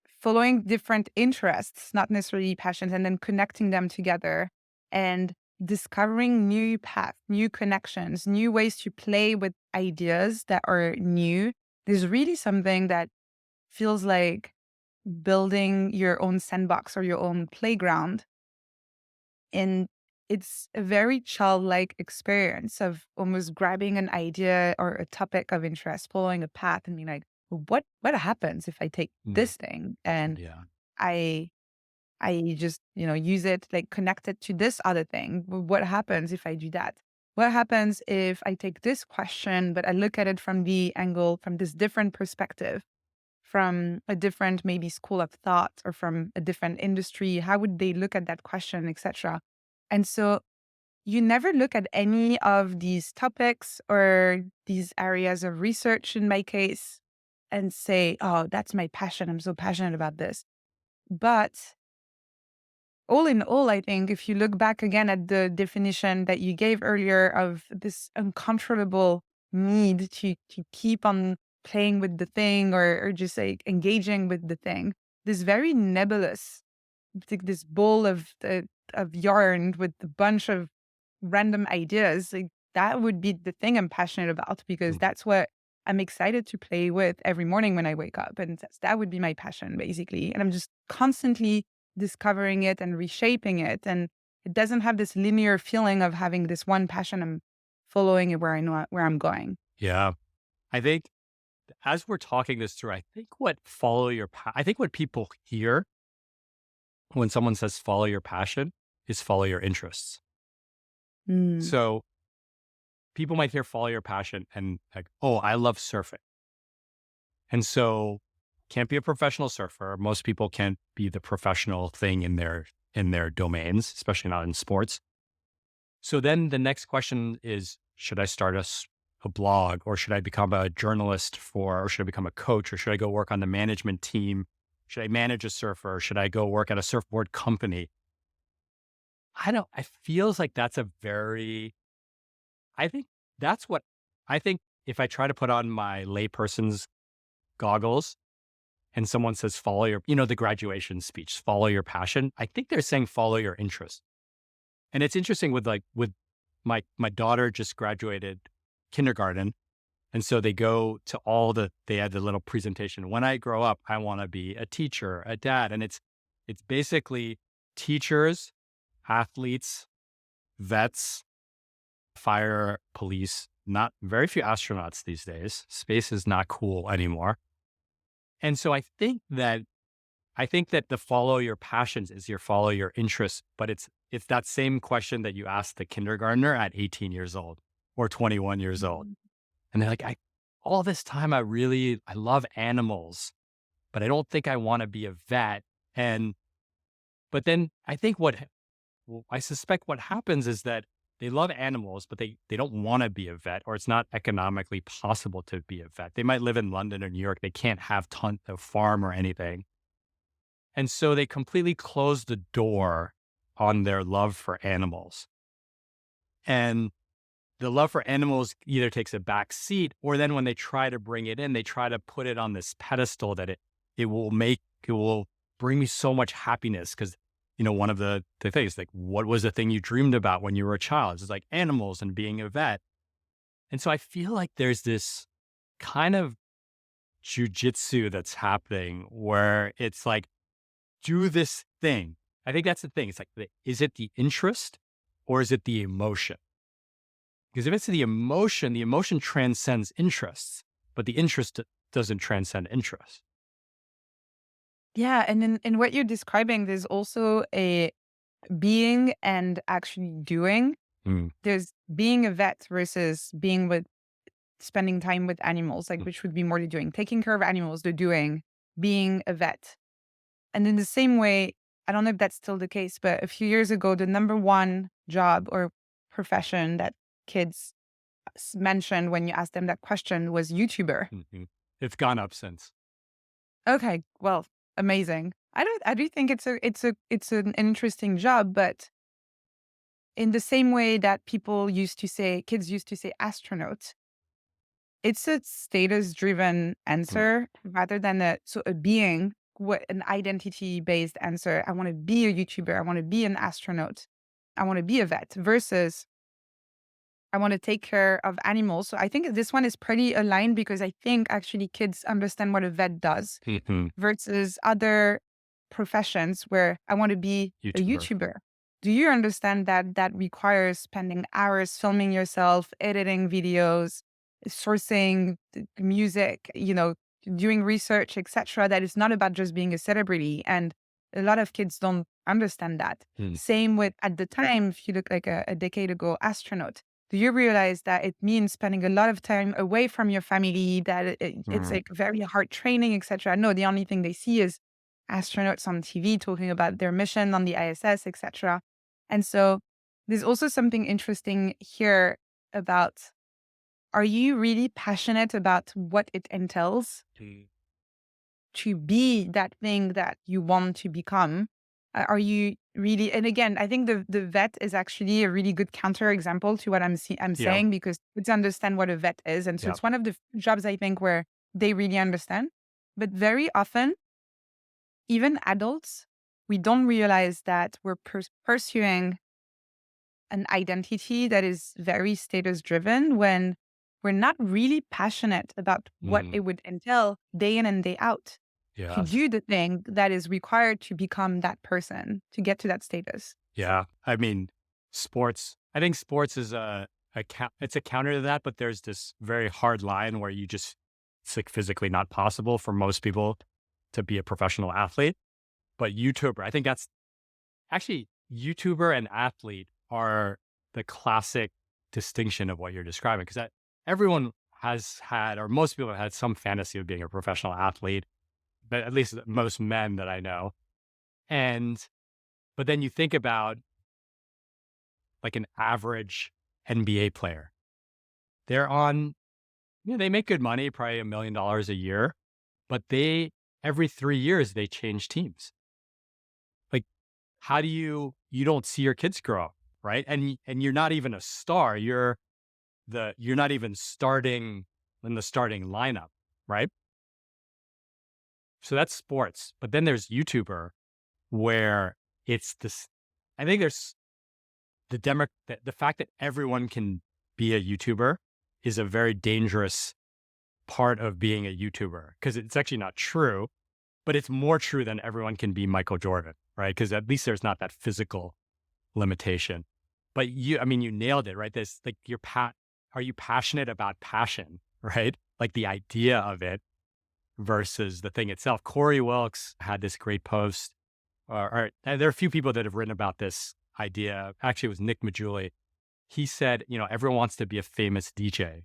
following different interests, not necessarily passions, and then connecting them together and discovering new paths, new connections, new ways to play with ideas that are new. There's really something that feels like building your own sandbox or your own playground. And it's a very childlike experience of almost grabbing an idea or a topic of interest, following a path and being like, "Well, what happens if I take Mm. this thing and Yeah. I I just, use it, like connect it to this other thing. What happens if I do that? What happens if I take this question, but I look at it from the angle, from this different perspective, from a different maybe school of thought or from a different industry? How would they look at that question, etc.? And so you never look at any of these topics or these areas of research in my case and say, oh, that's my passion. I'm so passionate about this. But all in all, I think if you look back again at the definition that you gave earlier of this uncontrollable need to keep on playing with the thing or just like engaging with the thing. This very nebulous, like this ball of yarn with a bunch of random ideas, like that would be the thing I'm passionate about because Mm. that's what I'm excited to play with every morning when I wake up. And that would be my passion, basically. And I'm just constantly discovering it and reshaping it. And it doesn't have this linear feeling of having this one passion I'm following it where I know where I'm going. Yeah. I think as we're talking this through, I think I think what people hear when someone says follow your passion is follow your interests. Mm. So people might hear follow your passion and like, oh, I love surfing. And so can't be a professional surfer. Most people can't be the professional thing in their domains, especially not in sports. So then the next question is, should I start a blog, or should I become a journalist or should I become a coach, or should I go work on the management team? Should I manage a surfer? Should I go work at a surfboard company? I feels like that's I think that's what, I think if I try to put on my layperson's goggles and someone says, follow your, the graduation speech, follow your passion. I think they're saying, follow your interest. And it's interesting with my daughter just graduated kindergarten. And so they go to they had the little presentation. When I grow up, I want to be a teacher, a dad. And it's basically teachers, athletes, vets, fire, police, not very few astronauts these days. Space is not cool anymore. And so I think that the follow your passions is your follow your interests, but it's that same question that you asked the kindergartner at 18 years old or 21 years old. And they're like, all this time, I love animals, but I don't think I want to be a vet. But then I think I suspect what happens is that they love animals, but they don't want to be a vet, or it's not economically possible to be a vet. They might live in London or New York. They can't have a farm or anything. And so they completely close the door on their love for animals. And the love for animals either takes a back seat, or then when they try to bring it in, they try to put it on this pedestal that it will bring me so much happiness. Because, one of the things, like, what was the thing you dreamed about when you were a child? It's like animals and being a vet. And so I feel like there's this kind of jujitsu that's happening where it's like, do this thing. I think that's the thing. It's like, is it the interest or is it the emotion? Because if it's the emotion transcends interests, but the interest doesn't transcend interest. Yeah. And in what you're describing, there's also a being and actually doing. Mm. There's being a vet versus spending time with animals, like which would be more the doing, taking care of animals, the doing, being a vet. And in the same way, I don't know if that's still the case, but a few years ago, the number one job or profession that kids mentioned when you asked them that question was YouTuber. Mm-hmm. It's gone up since. Okay, well, amazing. I do think it's an interesting job, but in the same way that kids used to say astronaut, it's a status-driven answer rather than a being, an identity-based answer. I want to be a YouTuber. I want to be an astronaut. I want to be a vet versus I want to take care of animals. So I think this one is pretty aligned because I think actually kids understand what a vet does versus other professions where I want to be a YouTuber. Do you understand that that requires spending hours filming yourself, editing videos, sourcing music, doing research, etc. That is not about just being a celebrity. And a lot of kids don't understand that. Same with, at the time, if you look like a decade ago, astronaut. Do you realize that it means spending a lot of time away from your family, that it's like very hard training, etc.? No, the only thing they see is astronauts on TV talking about their mission on the ISS, etc. And so there's also something interesting here about, are you really passionate about what it entails to be that thing that you want to become? Are you really, and again, I think the vet is actually a really good counterexample to what I'm saying, because kids understand what a vet is. And so it's one of the jobs I think where they really understand. But very often, even adults, we don't realize that we're pursuing an identity that is very status driven when we're not really passionate about what Mm, it would entail day in and day out to yes. do the thing that is required to become that person, to get to that status. Yeah. I mean, sports, I think sports is it's a counter to that, but there's this very hard line where it's like physically not possible for most people to be a professional athlete. But YouTuber, I think that's actually YouTuber and athlete are the classic distinction of what you're describing because everyone has had, or most people have had some fantasy of being a professional athlete, but at least most men that I know. And, but then you think about like an average NBA player, they're on, they make good money, probably $1 million a year, but every 3 years, they change teams. Like, how do you don't see your kids grow up, right? And you're not even a star. You're not even starting in the starting lineup, right? So that's sports. But then there's YouTuber where it's this, I think there's the fact that everyone can be a YouTuber is a very dangerous part of being a YouTuber because it's actually not true, but it's more true than everyone can be Michael Jordan, right? Because at least there's not that physical limitation. But I mean, you nailed it, right? This like are you passionate about passion, right? Like the idea of it versus the thing itself. Corey Wilkes had this great post, and there are a few people that have written about this idea. Actually, it was Nick Majuli. He said, everyone wants to be a famous DJ,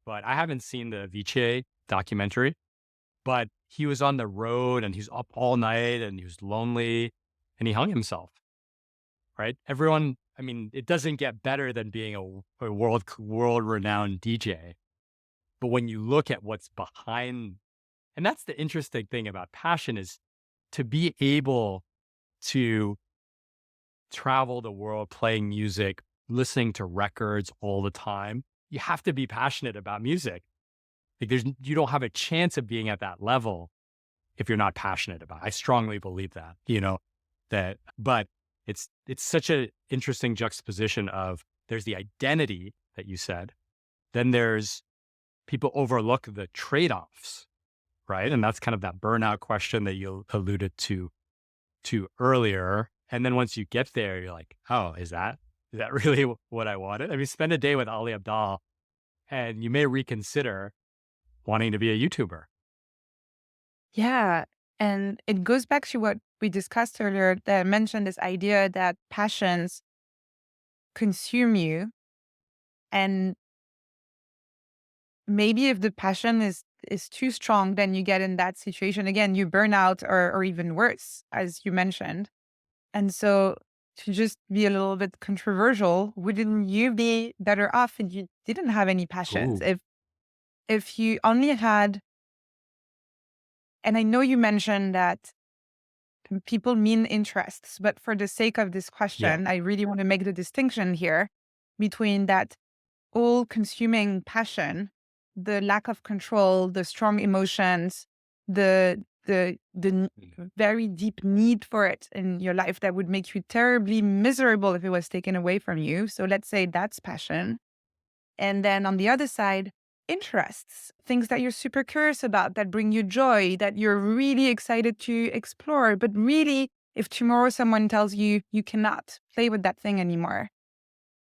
but I haven't seen the Vice documentary, but he was on the road and he's up all night and he was lonely and he hung himself, right? Everyone, I mean, it doesn't get better than being a world renowned DJ. But when you look at what's behind, and that's the interesting thing about passion is to be able to travel the world playing music, listening to records all the time. You have to be passionate about music. Like you don't have a chance of being at that level if you're not passionate about it. I strongly believe that, but it's such an interesting juxtaposition of there's the identity that you said, then there's people overlook the trade-offs, right? And that's kind of that burnout question that you alluded to earlier. And then once you get there, you're like, oh, is that really what I wanted? I mean, spend a day with Ali Abdaal and you may reconsider wanting to be a YouTuber. Yeah. And it goes back to what we discussed earlier that I mentioned this idea that passions consume you. And maybe if the passion is too strong, then you get in that situation again, you burn out or even worse, as you mentioned. And so to just be a little bit controversial, wouldn't you be better off if you didn't have any passions? Ooh, If you only had, and I know you mentioned that people mean interests, but for the sake of this yeah. question, I really want to make the distinction here between that all consuming passion, the lack of control, the strong emotions, the very deep need for it in your life that would make you terribly miserable if it was taken away from you. So let's say that's passion. And then on the other side, interests, things that you're super curious about, that bring you joy, that you're really excited to explore. But really, if tomorrow someone tells you you cannot play with that thing anymore,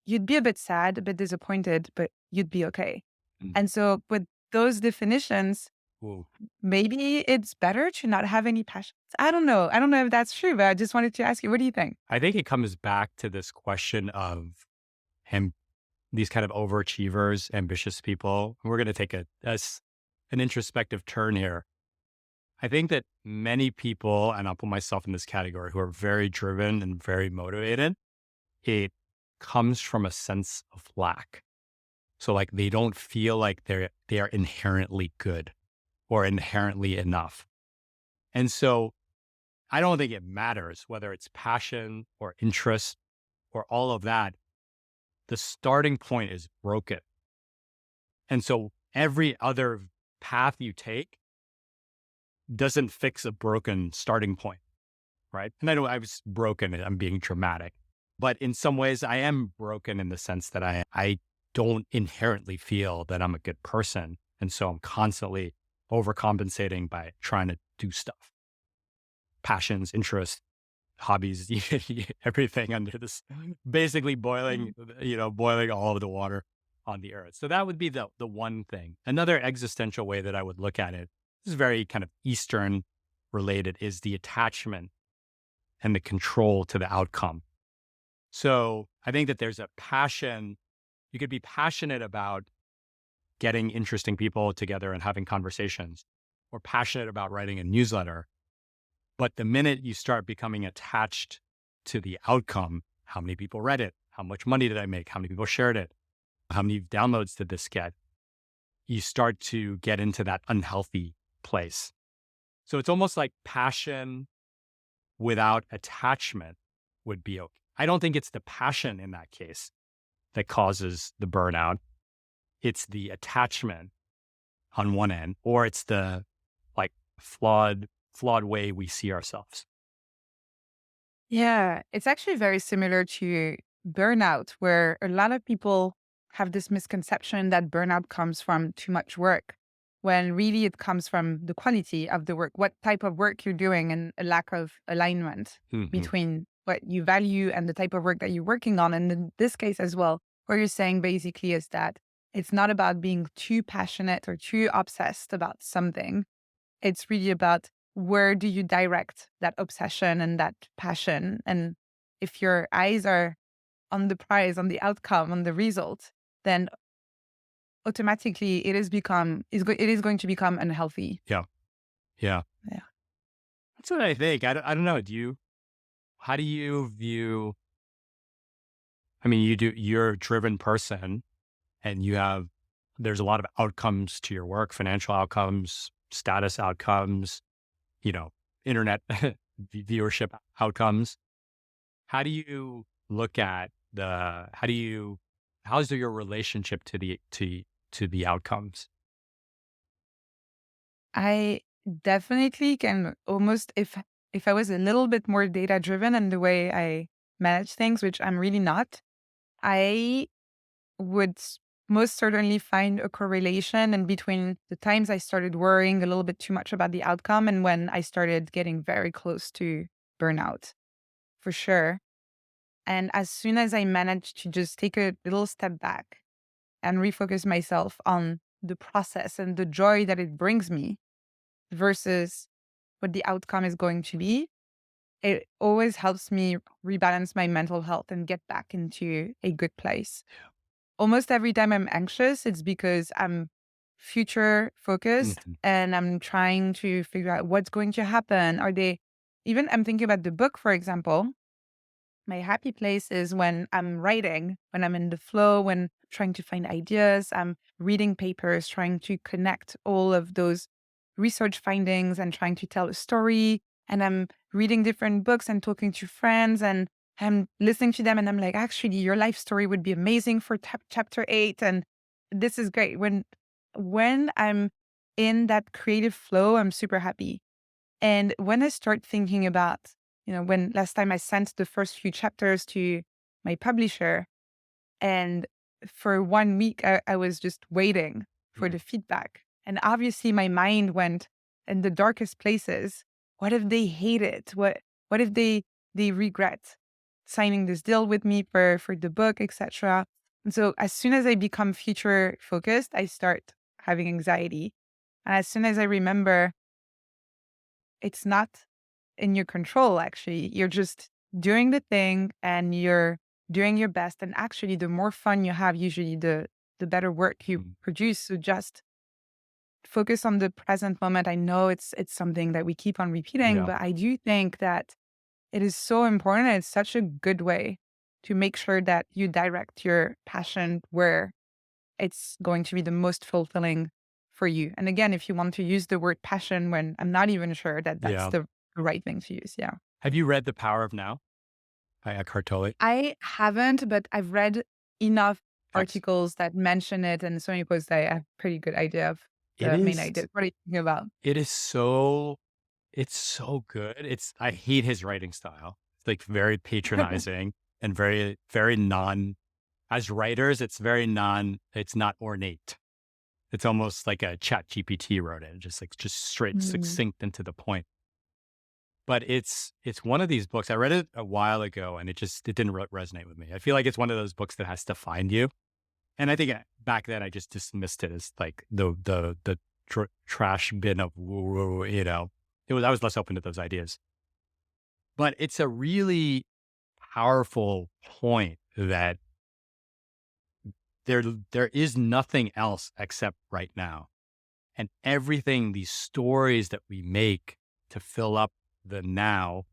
you'd be a bit sad, a bit disappointed, but you'd be okay. Mm. And so with those definitions, Ooh. maybe it's better to not have any passions. I don't know. I don't know if that's true, but I just wanted to ask you, what do you think? I think it comes back to this question of him, these kind of overachievers, ambitious people. We're going to take an introspective turn here. I think that many people, and I'll put myself in this category, who are very driven and very motivated, it comes from a sense of lack. So like they don't feel like they are inherently good or inherently enough. And so I don't think it matters whether it's passion or interest or all of that. The starting point is broken. And so every other path you take doesn't fix a broken starting point, right? And I know I was broken, I'm being dramatic, but in some ways I am broken in the sense that I don't inherently feel that I'm a good person. And so I'm constantly overcompensating by trying to do stuff, passions, interests, hobbies, everything under this, basically boiling, boiling all of the water on the earth. So that would be the one thing. Another existential way that I would look at it, this is very kind of Eastern related, is the attachment and the control to the outcome. So I think that there's a passion. You could be passionate about getting interesting people together and having conversations, or passionate about writing a newsletter. But the minute you start becoming attached to the outcome, how many people read it? How much money did I make? How many people shared it? How many downloads did this get? You start to get into that unhealthy place. So it's almost like passion without attachment would be okay. I don't think it's the passion in that case that causes the burnout. It's the attachment on one end, or it's the like flawed way we see ourselves. Yeah, it's actually very similar to burnout, where a lot of people have this misconception that burnout comes from too much work, when really it comes from the quality of the work, what type of work you're doing, and a lack of alignment Mm-hmm. between what you value and the type of work that you're working on. And in this case as well, what you're saying basically is that it's not about being too passionate or too obsessed about something. It's really about where do you direct that obsession and that passion. And if your eyes are on the prize, on the outcome, on the result, then automatically it is going to become unhealthy. Yeah. Yeah. Yeah. That's what I think. I don't know. How do you view, I mean, you're a driven person and there's a lot of outcomes to your work, financial outcomes, status outcomes, internet viewership outcomes. How do you look at how's your relationship to the outcomes? I definitely can almost, if I was a little bit more data driven in the way I manage things, which I'm really not, I would most certainly find a correlation in between the times I started worrying a little bit too much about the outcome and when I started getting very close to burnout, for sure. And as soon as I managed to just take a little step back and refocus myself on the process and the joy that it brings me versus what the outcome is going to be, it always helps me rebalance my mental health and get back into a good place. Almost every time I'm anxious, it's because I'm future focused Mhm. and I'm trying to figure out what's going to happen. I'm thinking about the book, for example. My happy place is when I'm writing, when I'm in the flow, when trying to find ideas, I'm reading papers, trying to connect all of those research findings and trying to tell a story. And I'm reading different books and talking to friends and I'm listening to them. And I'm like, actually, your life story would be amazing for chapter 8. And this is great. When I'm in that creative flow, I'm super happy. And when I start thinking about, when last time I sent the first few chapters to my publisher, and for 1 week, I was just waiting for Mm. the feedback. And obviously, my mind went in the darkest places. What if they hate it? What if they regret signing this deal with me for the book, etc. And so, as soon as I become future focused, I start having anxiety. And as soon as I remember, it's not in your control, actually. You're just doing the thing and you're doing your best. And actually, the more fun you have, usually the better work you Mm. produce. So just focus on the present moment. I know it's something that we keep on repeating, Yeah. but I do think that it is so important. It's such a good way to make sure that you direct your passion where it's going to be the most fulfilling for you. And again, if you want to use the word passion when I'm not even sure that that's Yeah. the right thing to use. Yeah. Have you read The Power of Now by Eckhart Tolle? I haven't, but I've read enough Ex- articles that mention it and so many posts that I have a pretty good idea of. It the main is, ideas. What are you thinking about? it is so, it's so good. I hate his writing style. It's like very patronizing and very, very as writers, it's not ornate. It's almost like a chat GPT wrote it, just straight Mm. succinct and to the point. But it's one of these books. I read it a while ago and it didn't resonate with me. I feel like it's one of those books that has to find you. And I think back then I just dismissed it as like the trash bin of woo, I was less open to those ideas. But it's a really powerful point that there is nothing else except right now. And everything, these stories that we make to fill up the now,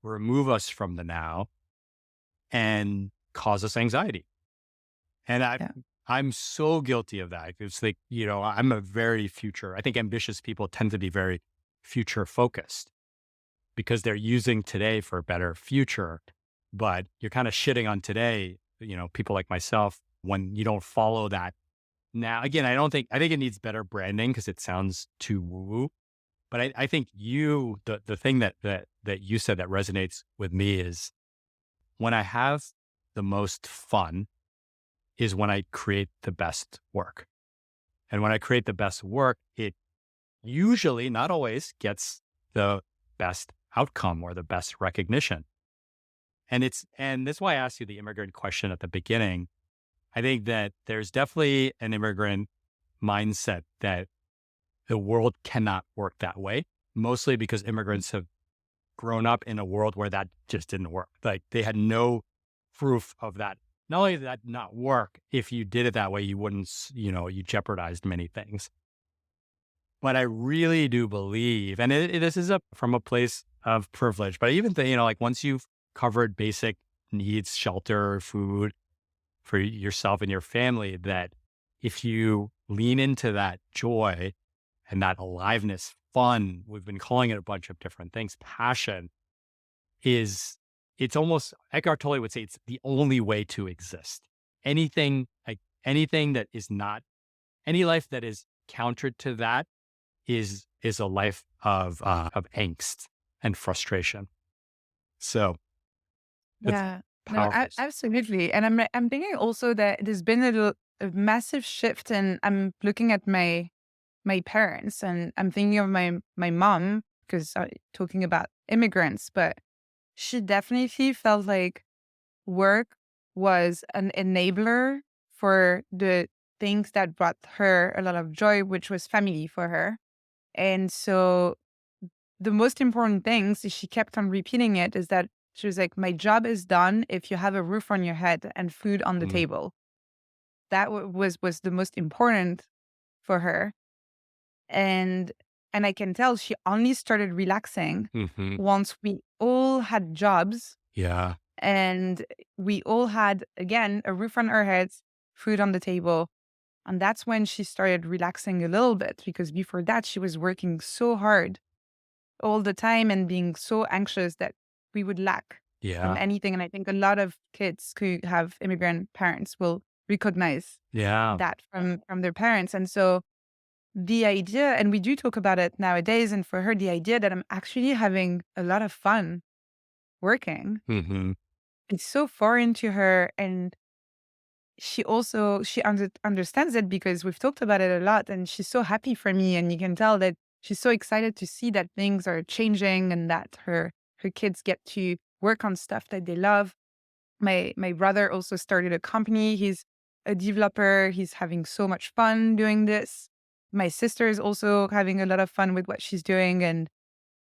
remove us from the now and cause us anxiety. And Yeah. I'm so guilty of that. It's like, I'm a very I think ambitious people tend to be very future focused because they're using today for a better future. But you're kind of shitting on today, people like myself, when you don't follow that. Now, again, I think it needs better branding because it sounds too woo. But I think the thing that you said that resonates with me is when I have the most fun is when I create the best work. And when I create the best work, it usually, not always, gets the best outcome or the best recognition. And that's why I asked you the immigrant question at the beginning. I think that there's definitely an immigrant mindset that the world cannot work that way, mostly because immigrants have grown up in a world where that just didn't work. Like they had no proof of that. Not only did that not work, if you did it that way, you wouldn't, you jeopardized many things. But I really do believe, and this is from a place of privilege, but I even think, like once you've covered basic needs, shelter, food for yourself and your family, that if you lean into that joy and that aliveness, fun, we've been calling it a bunch of different things, passion it's almost, Eckhart Tolle would say it's the only way to exist. Anything that is not, any life that is counter to that is a life of angst and frustration. So it's Yeah. No, powerful. absolutely. And I'm thinking also that there's been a massive shift, and I'm looking at my parents, and I'm thinking of my mom because talking about immigrants, but she definitely felt like work was an enabler for the things that brought her a lot of joy, which was family for her. And so the most important things, she kept on repeating it, is that she was like, my job is done if you have a roof on your head and food on the Mm, table. That was the most important for her. And I can tell she only started relaxing mm-hmm. once we all had jobs Yeah. and we all had, again, a roof on our heads, food on the table. And that's when she started relaxing a little bit, because before that, she was working so hard all the time and being so anxious that we would lack from Yeah. anything. And I think a lot of kids who have immigrant parents will recognize Yeah. that from their parents. And so the idea, and we do talk about it nowadays, and for her, the idea that I'm actually having a lot of fun working, Mm-hmm. it's so foreign to her. And she understands it because we've talked about it a lot, and she's so happy for me. And you can tell that she's so excited to see that things are changing and that her kids get to work on stuff that they love. My brother also started a company. He's a developer. He's having so much fun doing this. My sister is also having a lot of fun with what she's doing. And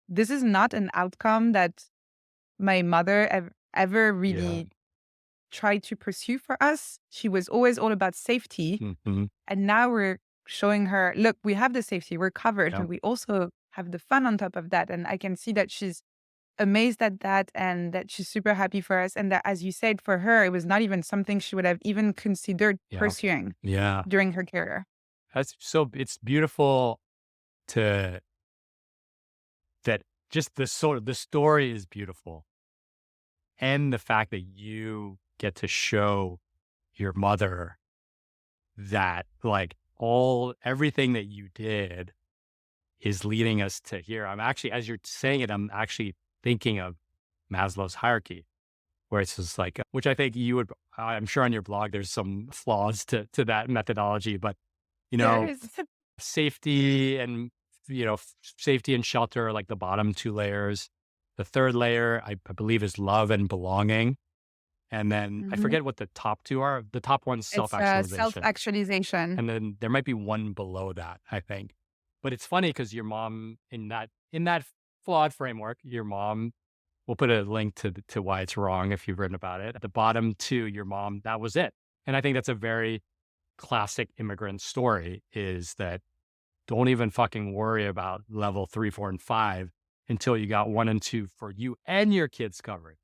this is not an outcome that my mother ever Yeah. really tried to pursue for us. She was always all about safety. Mm-hmm. And now we're showing her, look, we have the safety, we're covered, Yeah. but we also have the fun on top of that. And I can see that she's amazed at that and that she's super happy for us. And that, as you said, for her, it was not even something she would have even considered Yeah. pursuing Yeah. during her career. It's beautiful to that just the story is beautiful. And the fact that you get to show your mother that, like, everything that you did is leading us to here. I'm actually, as you're saying it, I'm actually thinking of Maslow's hierarchy, where it's just like, which I think you would, I'm sure on your blog, there's some flaws to that methodology, but, There is. safety and, safety and shelter are like the bottom two layers. The third layer, I believe, is love and belonging. And then I Mhm. forget what the top two are. The top one's It's self-actualization. self-actualization. And then there might be one below that, I think. But it's funny because your mom in that flawed framework, your mom, we'll put a link to why it's wrong if you've written about it. At the bottom two, your mom, that was it. And I think that's a very classic immigrant story, is that don't even fucking worry about level 3, 4, and 5 until you got 1 and 2 for you and your kids covered,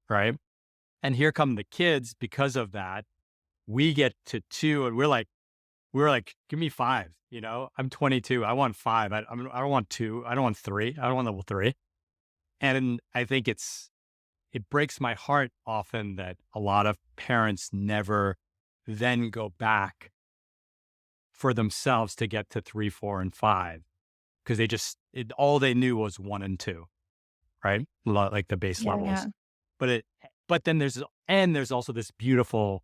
right? And here come the kids. Because of that, we get to 2 and we're like, give me 5. I'm 22. I want 5. I don't want 2. I don't want 3. I don't want level 3. And I think it breaks my heart often that a lot of parents never then go back for themselves to get to 3, 4, and 5, because all they knew was 1 and 2, right? Like the base Yeah, yeah. levels. But then there's also this beautiful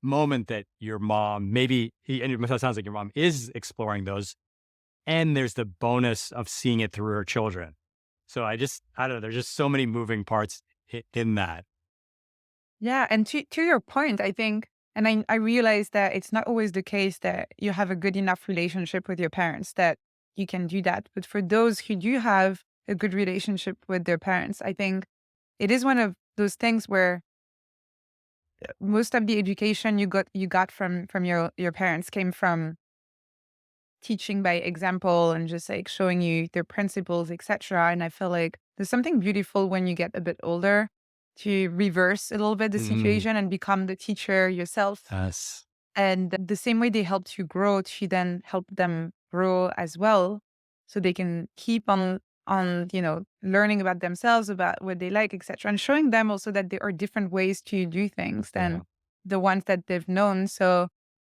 moment that your mom, and it sounds like your mom is exploring those. And there's the bonus of seeing it through her children. So I don't know, there's just so many moving parts in that. Yeah, and to your point, I think, and I realize that it's not always the case that you have a good enough relationship with your parents that you can do that. But for those who do have a good relationship with their parents, I think it is one of those things where most of the education you got from your parents came from teaching by example and just like showing you their principles, etc. And I feel like there's something beautiful when you get a bit older to reverse a little bit the Mm, situation and become the teacher yourself. yes. And the same way they helped you grow, to then help them grow as well, so they can keep on learning about themselves, about what they like, etc. And showing them also that there are different ways to do things Yeah. than the ones that they've known. So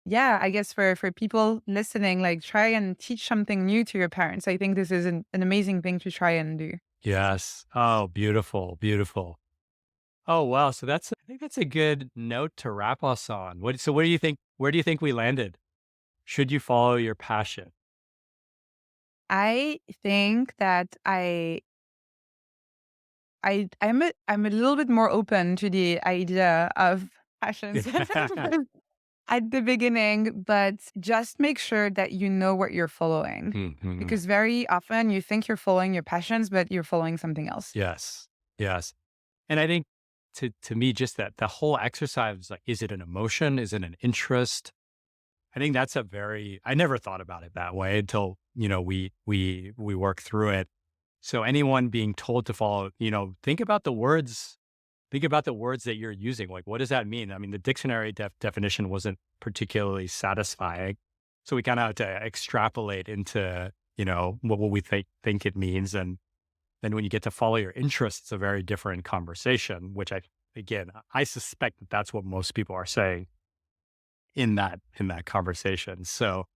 yeah, I guess for people listening, like try and teach something new to your parents. I think this is an amazing thing to try and do. Yes. Oh, beautiful, beautiful. Oh, wow. So I think that's a good note to wrap us on. What do you think? Where do you think we landed? Should you follow your passion? I think that I'm a little bit more open to the idea of passions at the beginning, but just make sure that you know what you're following. Mhm. Because very often you think you're following your passions, but you're following something else. Yes. Yes. And I think to me, just that the whole exercise, like, is it an emotion? Is it an interest? I think that's I never thought about it that way until, we work through it. So anyone being told to follow, think about the words that you're using. Like, what does that mean? I mean, the dictionary definition wasn't particularly satisfying. So we kind of had to extrapolate into, what we think it means. And then when you get to follow your interests, it's a very different conversation, which I suspect that that's what most people are saying in that conversation. So,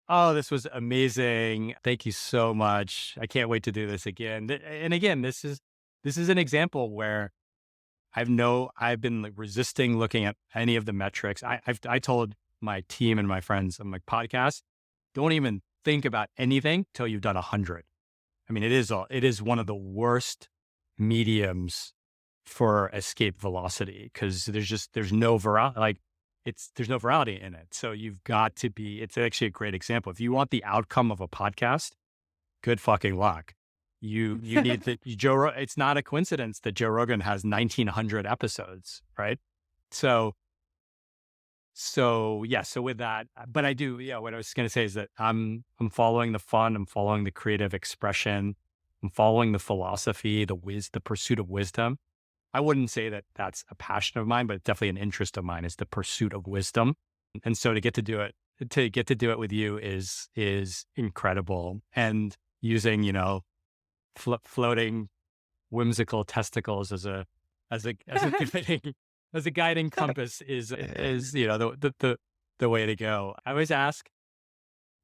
oh, this was amazing. Thank you so much. I can't wait to do this again. And again, this is an example where I've been like resisting looking at any of the metrics. I told my team and my friends, I'm like, podcast, don't even think about anything till you've done 100. I mean, it is one of the worst mediums for escape velocity, because there's no variety, there's no variety in it. So you've got to it's actually a great example. If you want the outcome of a podcast, good fucking luck. You need it's not a coincidence that Joe Rogan has 1,900 episodes, right? So yeah, so with that, but I do, yeah, what I was going to say is that I'm following the fun, I'm following the creative expression, I'm following the philosophy, the pursuit of wisdom. I wouldn't say that that's a passion of mine, but it's definitely an interest of mine, is the pursuit of wisdom. And so to get to do it with you is incredible. And using, floating whimsical testicles as a guiding as a guiding compass is, the the way to go. I always ask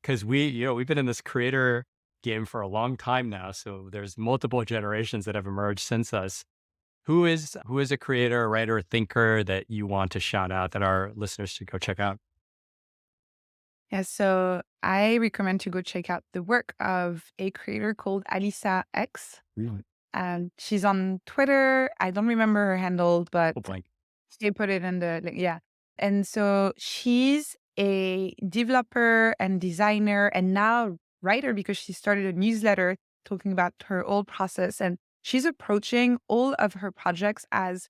because we've been in this creator game for a long time now. So there's multiple generations that have emerged since us. Who is a creator, writer, thinker that you want to shout out that our listeners should go check out? Yeah, so I recommend to go check out the work of a creator called Alisa X. Really? And she's on Twitter. I don't remember her handle, but Oh, blank. they put it in the link. Yeah. And so she's a developer and designer and now writer because she started a newsletter talking about her whole process. And she's approaching all of her projects as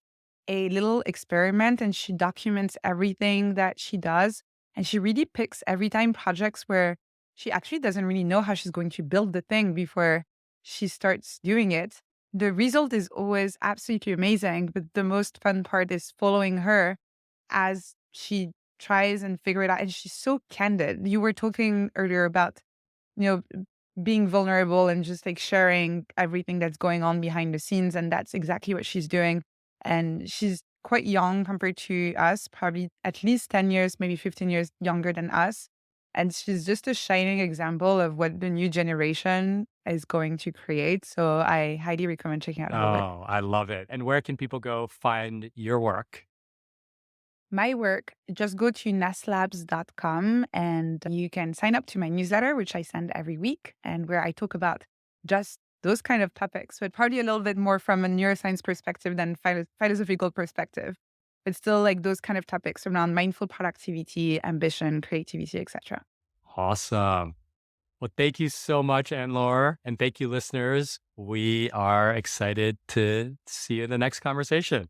a little experiment and she documents everything that she does. And she really picks every time projects where she actually doesn't really know how she's going to build the thing before she starts doing it. The result is always absolutely amazing, but the most fun part is following her as she tries and figure it out. And she's so candid. You were talking earlier about, you know, being vulnerable and just like sharing everything that's going on behind the scenes. And that's exactly what she's doing. And she's quite young compared to us, probably at least 10 years, maybe 15 years younger than us. And she's just a shining example of what the new generation is going to create. So I highly recommend checking out her work. Oh, I love it. And where can people go find your work? My work, just go to naslabs.com and you can sign up to my newsletter, which I send every week, and where I talk about just those kind of topics, but probably a little bit more from a neuroscience perspective than philosophical perspective, but still like those kind of topics around mindful productivity, ambition, creativity, etc. Awesome. Well, thank you so much, Anne-Laure. And thank you, listeners. We are excited to see you in the next conversation.